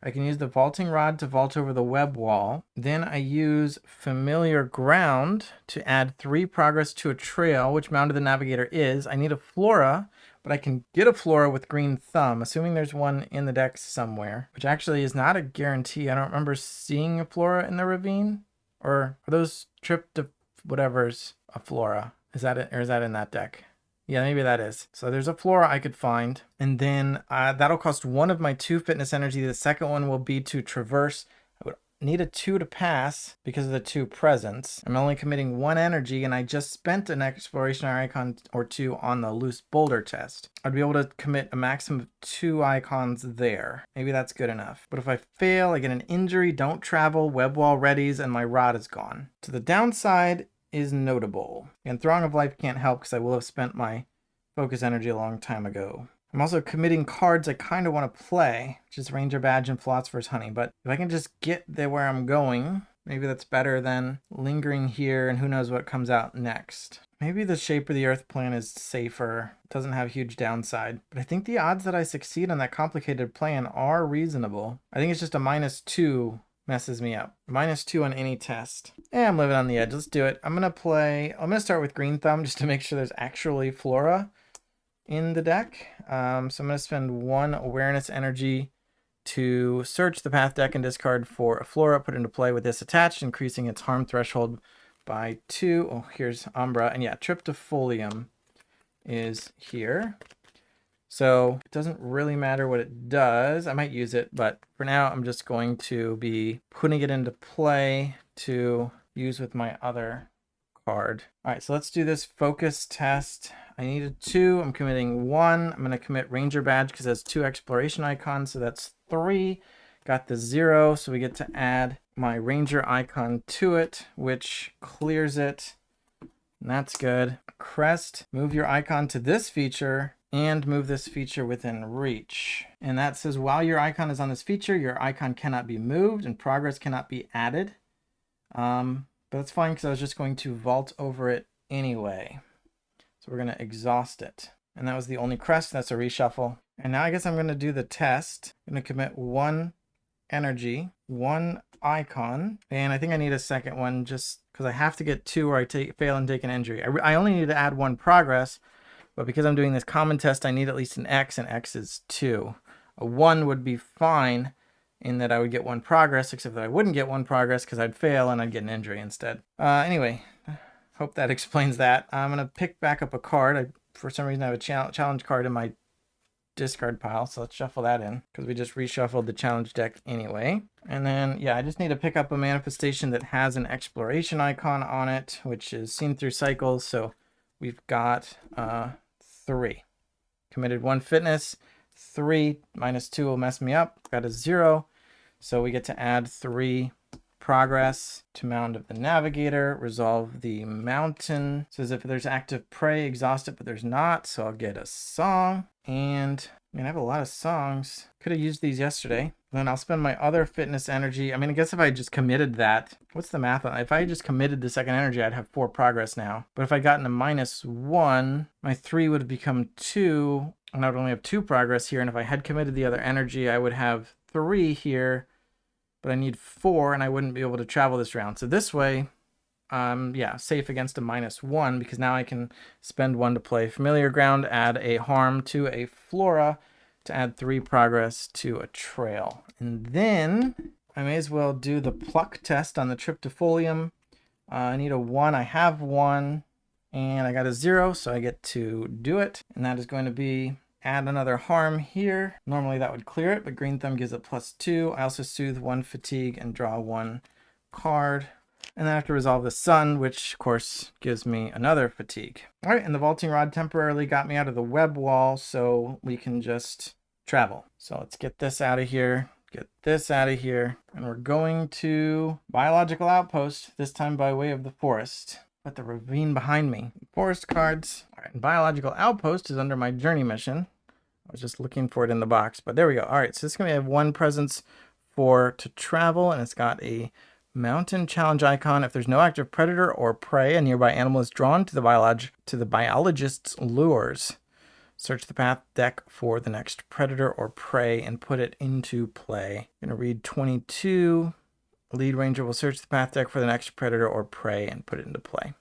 I can use the vaulting rod to vault over the web wall. Then I use familiar ground to add 3 progress to a trail, which Mound of the Navigator is. I need a flora, but I can get a flora with green thumb, assuming there's one in the deck somewhere, which actually is not a guarantee. I don't remember seeing a flora in the ravine, or are those trip to whatever's a flora? Is that it, or is that in that deck? Yeah, maybe that is. So there's a flora I could find, and then that'll cost 1 of my 2 fitness energy. The second one will be to traverse. I would need a 2 to pass because of the 2 presents. I'm only committing 1 energy, and I just spent an exploration icon or 2 on the loose boulder test. I'd be able to commit a maximum of 2 icons there. Maybe that's good enough. But if I fail, I get an injury, don't travel, web wall readies, and my rod is gone. So the downside is notable. And Throng of Life can't help because I will have spent my focus energy a long time ago. I'm also committing cards I kind of want to play, which is Ranger Badge and Philosopher's Honey. But if I can just get there where I'm going, maybe that's better than lingering here and who knows what comes out next. Maybe the Shape of the Earth plan is safer. It doesn't have huge downside. But I think the odds that I succeed on that complicated plan are reasonable. I think it's just a -2 messes me up. -2 on any test. Yeah, I'm living on the edge. Let's do it. I'm going to start with Green Thumb just to make sure there's actually flora in the deck. So I'm going to spend 1 awareness energy to search the path deck and discard for a flora, put into play with this attached, increasing its harm threshold by 2. Oh, here's Umbra. And yeah, Triptifolium is here. So it doesn't really matter what it does. I might use it, but for now I'm just going to be putting it into play to use with my other card. All right, so let's do this focus test. I needed 2. I'm committing 1. I'm going to commit Ranger Badge because it has 2 exploration icons, so that's 3. Got the 0, so we get to add my Ranger icon to it, which clears it. And that's good. Crest, move your icon to this feature and move this feature within reach. And that says while your icon is on this feature, your icon cannot be moved and progress cannot be added. But that's fine because I was just going to vault over it anyway. So we're going to exhaust it. And that was the only crest. That's a reshuffle. And now I guess I'm going to do the test. I'm going to commit 1 energy, 1 icon. And I think I need a second one just because I have to get 2 or I fail and take an injury. I only need to add 1 progress. But because I'm doing this common test, I need at least an X, and X is 2. A 1 would be fine in that I would get 1 progress, except that I wouldn't get 1 progress because I'd fail and I'd get an injury instead. Anyway, hope that explains that. I'm going to pick back up a card. For some reason, I have a challenge card in my discard pile, so let's shuffle that in because we just reshuffled the challenge deck anyway. And then, yeah, I just need to pick up a manifestation that has an exploration icon on it, which is seen through cycles. So we've got 3. Committed 1 fitness. 3 minus 2 will mess me up. Got a 0. So we get to add 3 progress to Mound of the Navigator, resolve the mountain. Says if there's active prey, exhaust it, but there's not. So I'll get a song. And I mean, I have a lot of songs. Could have used these yesterday. Then I'll spend my other fitness energy. I mean, I guess if I just committed that, what's the math on it? If I just committed the second energy, I'd have 4 progress now. But if I gotten a -1, my 3 would have become 2, and I would only have 2 progress here. And if I had committed the other energy, I would have 3 here, but I need 4, and I wouldn't be able to travel this round. So this way, yeah, safe against a -1 because now I can spend 1 to play Familiar Ground, add a harm to a flora to add 3 progress to a trail. And then I may as well do the pluck test on the Triptifolium. I need a 1. I have 1, and I got a 0, so I get to do it. And that is going to be add another harm here. Normally that would clear it, but Green Thumb gives it +2. I also soothe 1 fatigue and draw 1 card. And then I have to resolve the sun, which of course gives me another fatigue. All right, and the vaulting rod temporarily got me out of the web wall, so we can just travel. So let's get this out of here, get this out of here, and we're going to Biological Outpost, this time by way of the forest. But the ravine behind me. Forest cards. All right, and Biological Outpost is under my journey mission. I was just looking for it in the box, but there we go. All right, so this is going to have 1 presence to travel, and it's got a mountain challenge icon. If there's no active predator or prey, a nearby animal is drawn to the biologist's lures. Search the path deck for the next predator or prey and put it into play. I'm going to read 22. Lead ranger will search the path deck for the next predator or prey and put it into play.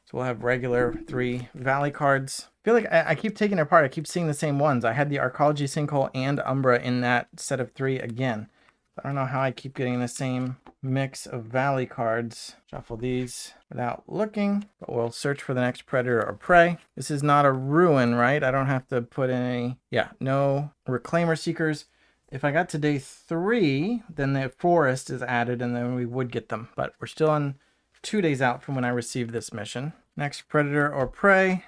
So we'll have regular 3 valley cards. I feel like I keep taking it apart. I keep seeing the same ones. I had the Arcology Sinkhole and Umbra in that set of 3 again. I don't know how I keep getting the same mix of valley cards. Shuffle these without looking, but we'll search for the next predator or prey. This is not a ruin, right? I don't have to put in any, yeah, no reclaimer seekers. If I got to day 3, then the forest is added and then we would get them, but we're still on 2 days out from when I received this mission. Next predator or prey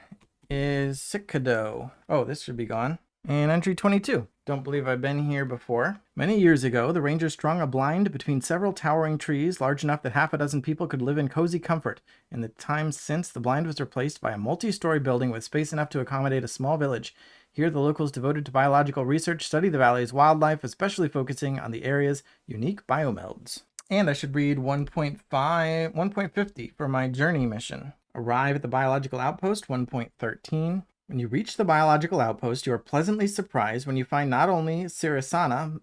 is Cicado. Oh, this should be gone. And entry 22. Don't believe I've been here before. Many years ago, the Rangers strung a blind between several towering trees large enough that half a dozen people could live in cozy comfort. In the time since, the blind was replaced by a multi-story building with space enough to accommodate a small village. Here, the locals devoted to biological research study the valley's wildlife, especially focusing on the area's unique biomelds. And I should read 1.50 for my journey mission. Arrive at the biological outpost, 1.13. When you reach the biological outpost, you are pleasantly surprised when you find not only Sirasana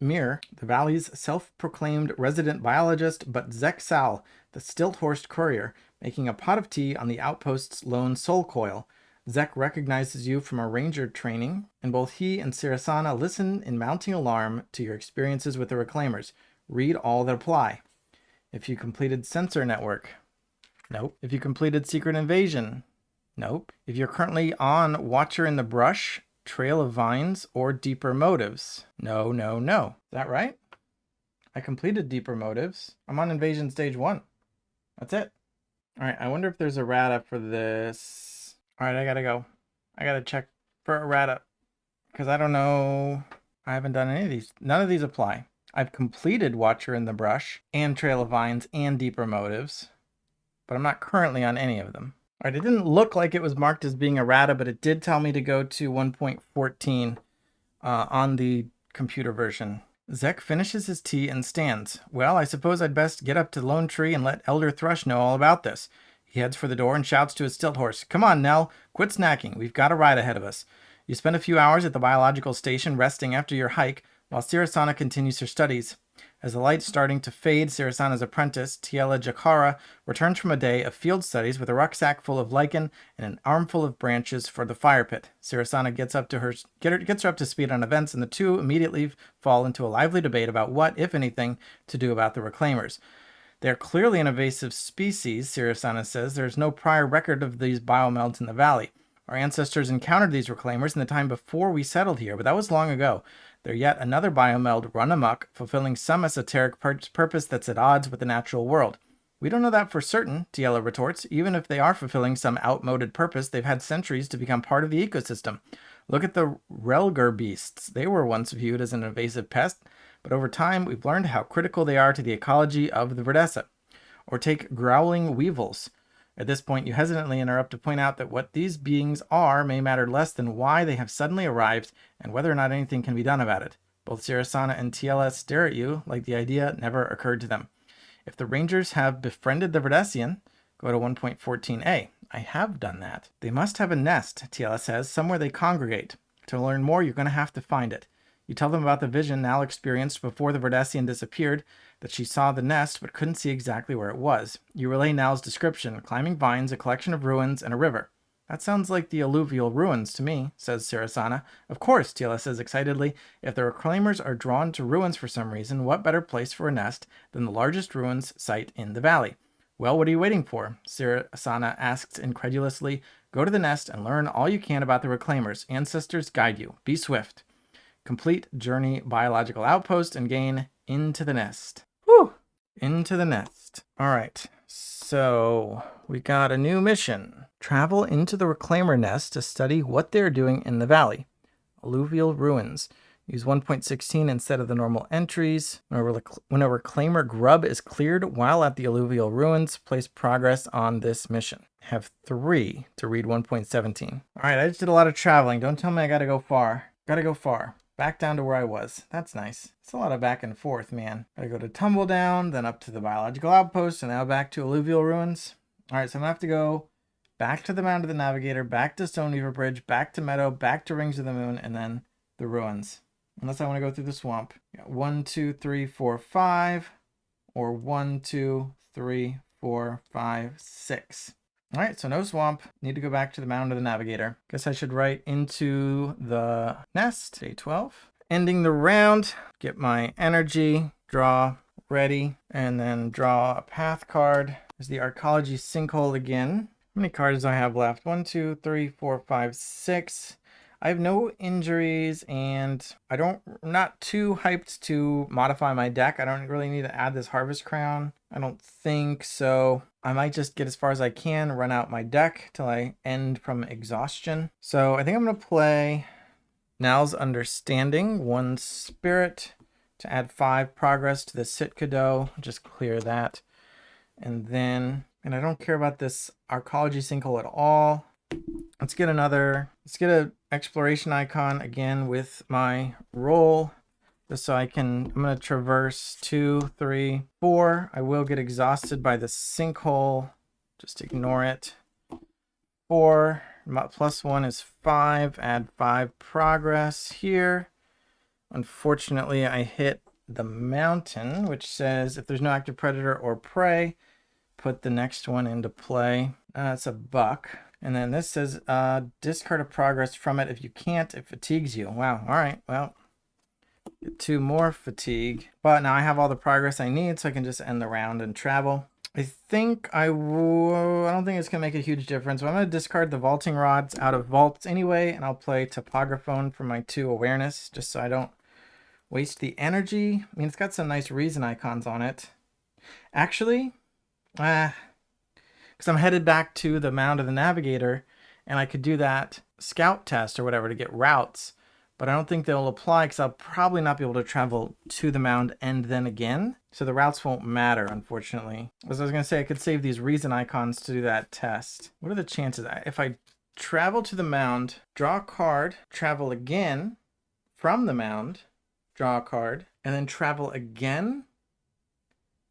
Mir, the valley's self-proclaimed resident biologist, but Zek Sal, the stilt-horsed courier, making a pot of tea on the outpost's lone soul coil. Zek recognizes you from a ranger training, and both he and Sirasana listen in mounting alarm to your experiences with the Reclaimers. Read all that apply. If you completed Sensor Network. Nope. If you completed Secret Invasion. Nope. If you're currently on Watcher in the Brush, Trail of Vines, or Deeper Motives. No, no, no. Is that right? I completed Deeper Motives. I'm on Invasion Stage 1. That's it. All right, I wonder if there's a errata for this. All right, I gotta go. I gotta check for errata because I don't know. I haven't done any of these. None of these apply. I've completed Watcher in the Brush and Trail of Vines and Deeper Motives, but I'm not currently on any of them. All right, it didn't look like it was marked as being errata, but it did tell me to go to 1.14 on the computer version. Zek finishes his tea and stands. Well, I suppose I'd best get up to Lone Tree and let Elder Thrush know all about this. He heads for the door and shouts to his stilt horse. Come on, Nell, quit snacking. We've got a ride ahead of us. You spend a few hours at the biological station resting after your hike, while Sirasana continues her studies. As the light's starting to fade, Sirasana's apprentice, Tiela Jakara, returns from a day of field studies with a rucksack full of lichen and an armful of branches for the fire pit. Sirasana gets her up to speed on events, and the two immediately fall into a lively debate about what, if anything, to do about the Reclaimers. They are clearly an invasive species, Sirasana says. There is no prior record of these biomelds in the valley. Our ancestors encountered these reclaimers in the time before we settled here, but that was long ago. They're yet another biomeld run amok, fulfilling some esoteric purpose that's at odds with the natural world. We don't know that for certain, Tiela retorts. Even if they are fulfilling some outmoded purpose, they've had centuries to become part of the ecosystem. Look at the Relger beasts. They were once viewed as an invasive pest, but over time we've learned how critical they are to the ecology of the Verdessa. Or take growling weevils. At this point, you hesitantly interrupt to point out that what these beings are may matter less than why they have suddenly arrived and whether or not anything can be done about it. Both Sirasana and Tiela stare at you like the idea never occurred to them. If the Rangers have befriended the Verdessian, go to 1.14a. I have done that. They must have a nest, Tiela says, somewhere they congregate. To learn more, you're going to have to find it. You tell them about the vision Nal experienced before the Verdessian disappeared, that she saw the nest but couldn't see exactly where it was. You relay Nal's description: climbing vines, a collection of ruins, and a river. That sounds like the alluvial ruins to me, says Sirasana. Of course, Tiela says excitedly. If the reclaimers are drawn to ruins for some reason, what better place for a nest than the largest ruins site in the valley? Well, what are you waiting for? Sirasana asks incredulously. Go to the nest and learn all you can about the reclaimers. Ancestors guide you. Be swift. Complete journey biological outpost and gain into the nest. Whew! Into the nest. All right. So we got a new mission. Travel into the reclaimer nest to study what they're doing in the valley. Alluvial ruins. Use 1.16 instead of the normal entries. When a reclaimer grub is cleared while at the alluvial ruins, place progress on this mission. Have 3 to read 1.17. All right, I just did a lot of traveling. Don't tell me I gotta go far. Gotta go far. Back down to where I was. That's nice. It's a lot of back and forth, man. Gotta go to Tumbledown, then up to the biological outpost, and now back to alluvial ruins. All right, so I'm gonna have to go back to the Mound of the Navigator, back to Stoneweaver Bridge, back to Meadow, back to Rings of the Moon, and then the ruins. Unless I want to go through the swamp. 1, 2, 3, 4, 5, or 1, 2, 3, 4, 5, 6. All right, so no swamp. Need to go back to the Mound of the Navigator. Guess I should write into the nest. Day 12. Ending the round. Get my energy. Draw. Ready. And then draw a path card. There's the Arcology Sinkhole again. How many cards do I have left? 1, 2, 3, 4, 5, 6. I have no injuries, and I'm not too hyped to modify my deck. I don't really need to add this Harvest Crown. I don't think so. I might just get as far as I can, run out my deck till I end from exhaustion. So I think I'm going to play Nal's Understanding, 1 Spirit, to add 5 progress to the Sitkado. Just clear that. And then, and I don't care about this Arcology Sinkhole at all. Let's get an exploration icon again with my roll, just so I'm going to traverse 2, 3, 4. I will get exhausted by the sinkhole. Just ignore it. 4, plus 1 is 5. Add 5 progress here. Unfortunately, I hit the mountain, which says if there's no active predator or prey, put the next one into play. It's a buck. And then this says discard a progress from it. If you can't, it fatigues you. Wow. All right. Well, get 2 more fatigue. But now I have all the progress I need, so I can just end the round and travel. I think I don't think it's going to make a huge difference. So I'm going to discard the vaulting rods out of vaults anyway, and I'll play Topographone for my 2 awareness, just so I don't waste the energy. I mean, it's got some nice reason icons on it. Actually, because I'm headed back to the Mound of the Navigator, and I could do that scout test or whatever to get routes, but I don't think they'll apply because I'll probably not be able to travel to the mound and then again, so the routes won't matter, unfortunately. As I was going to say, I could save these reason icons to do that test. What are the chances? If I travel to the mound, draw a card, travel again from the mound, draw a card, and then travel again?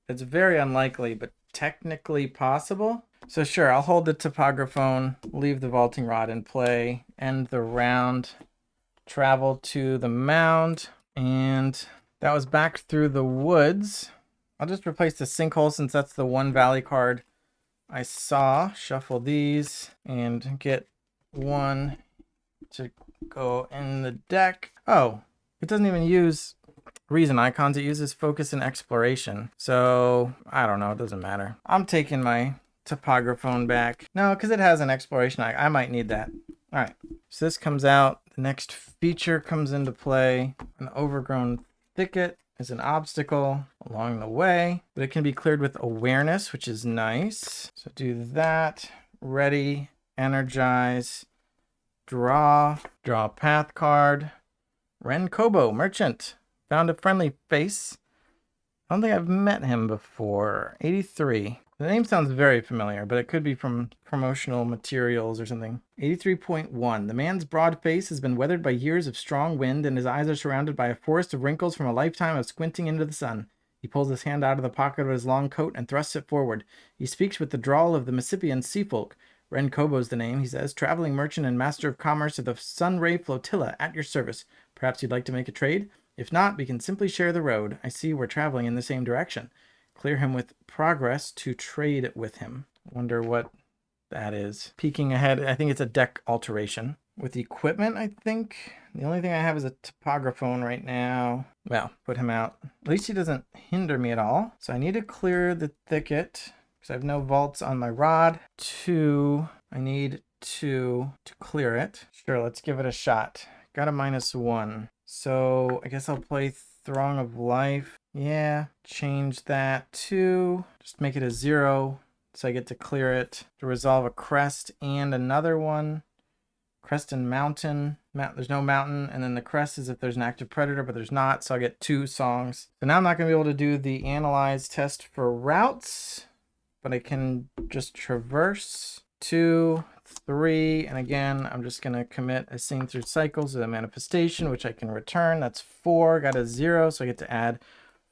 It's very unlikely, but technically possible. So sure, I'll hold the Topographone, leave the vaulting rod in play, end the round, travel to the mound, and that was back through the woods. I'll just replace the sinkhole since that's the one valley card I saw. Shuffle these and get 1 to go in the deck. Oh, it doesn't even use reason icons. It uses focus and exploration. So I don't know. It doesn't matter. I'm taking my Topographone back. No, because it has an exploration icon. I might need that. All right, so this comes out. The next feature comes into play. An overgrown thicket is an obstacle along the way, but it can be cleared with awareness, which is nice. So do that. Ready, energize, draw a path card. Ren Kobo, merchant. Found a friendly face. I don't think I've met him before. 83. The name sounds very familiar, but it could be from promotional materials or something. 83.1. The man's broad face has been weathered by years of strong wind, and his eyes are surrounded by a forest of wrinkles from a lifetime of squinting into the sun. He pulls his hand out of the pocket of his long coat and thrusts it forward. He speaks with the drawl of the Mississippian seafolk. Ren Kobo's the name, he says. Traveling merchant and master of commerce of the Sunray Flotilla, at your service. Perhaps you'd like to make a trade? If not, we can simply share the road. I see we're traveling in the same direction. Clear him with progress to trade with him. Wonder what that is. Peeking ahead, I think it's a deck alteration. With equipment, I think. The only thing I have is a topographone right now. Well, put him out. At least he doesn't hinder me at all. So I need to clear the thicket because I have no vaults on my rod. 2, I need 2 to clear it. Sure, let's give it a shot. Got a -1. So I guess I'll play Throng of Life. Yeah, change that to, just make it a 0 so I get to clear it. To resolve a crest and another one. Crest and mountain. There's no mountain, and then the crest is if there's an active predator, but there's not, so I get 2 songs. So now I'm not going to be able to do the analyze test for routes, but I can just traverse. 2, 3, and again, I'm just going to commit a scene through cycles of a manifestation, which I can return. That's 4, got a 0, so I get to add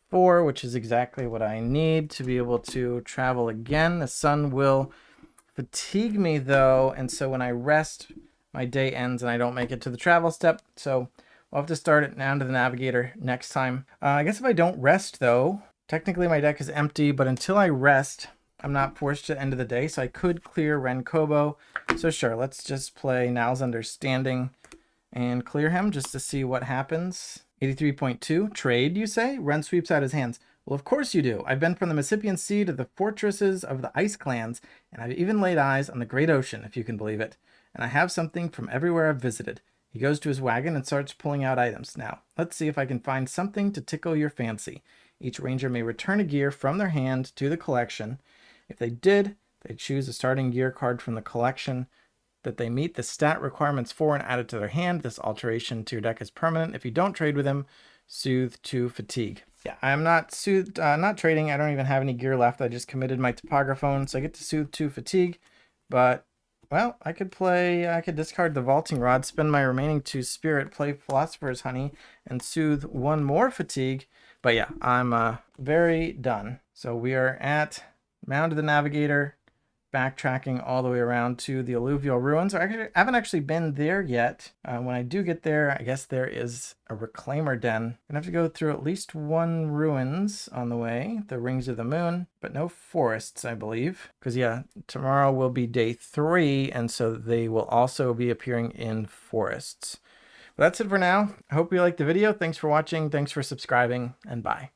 4, which is exactly what I need to be able to travel again. The sun will fatigue me, though, and so when I rest, my day ends and I don't make it to the travel step, so I'll have to start it down to the Navigator next time. I guess if I don't rest, though, technically my deck is empty, but until I rest, I'm not forced to the end of the day, so I could clear Ren Kobo. So sure, let's just play Now's Understanding and clear him just to see what happens. 83.2, trade, you say? Ren sweeps out his hands. Well, of course you do. I've been from the Mississippian Sea to the fortresses of the ice clans, and I've even laid eyes on the great ocean, if you can believe it. And I have something from everywhere I've visited. He goes to his wagon and starts pulling out items. Now, let's see if I can find something to tickle your fancy. Each ranger may return a gear from their hand to the collection. If they did, they'd choose a starting gear card from the collection that they meet the stat requirements for and add it to their hand. This alteration to your deck is permanent. If you don't trade with him, soothe to fatigue. Yeah, I'm not not trading. I don't even have any gear left. I just committed my topographone, so I get to soothe to fatigue. But, well, I could discard the vaulting rod, spend my remaining 2 spirit, play Philosopher's Honey, and soothe 1 more fatigue. But yeah, I'm very done. So we are at Mound of the Navigator, backtracking all the way around to the alluvial ruins. I haven't actually been there yet. When I do get there, I guess there is a reclaimer den. I'm gonna have to go through at least 1 ruins on the way, the Rings of the Moon, but no forests, I believe. Because yeah, tomorrow will be day 3, and so they will also be appearing in forests. But that's it for now. I hope you liked the video. Thanks for watching, thanks for subscribing, and bye.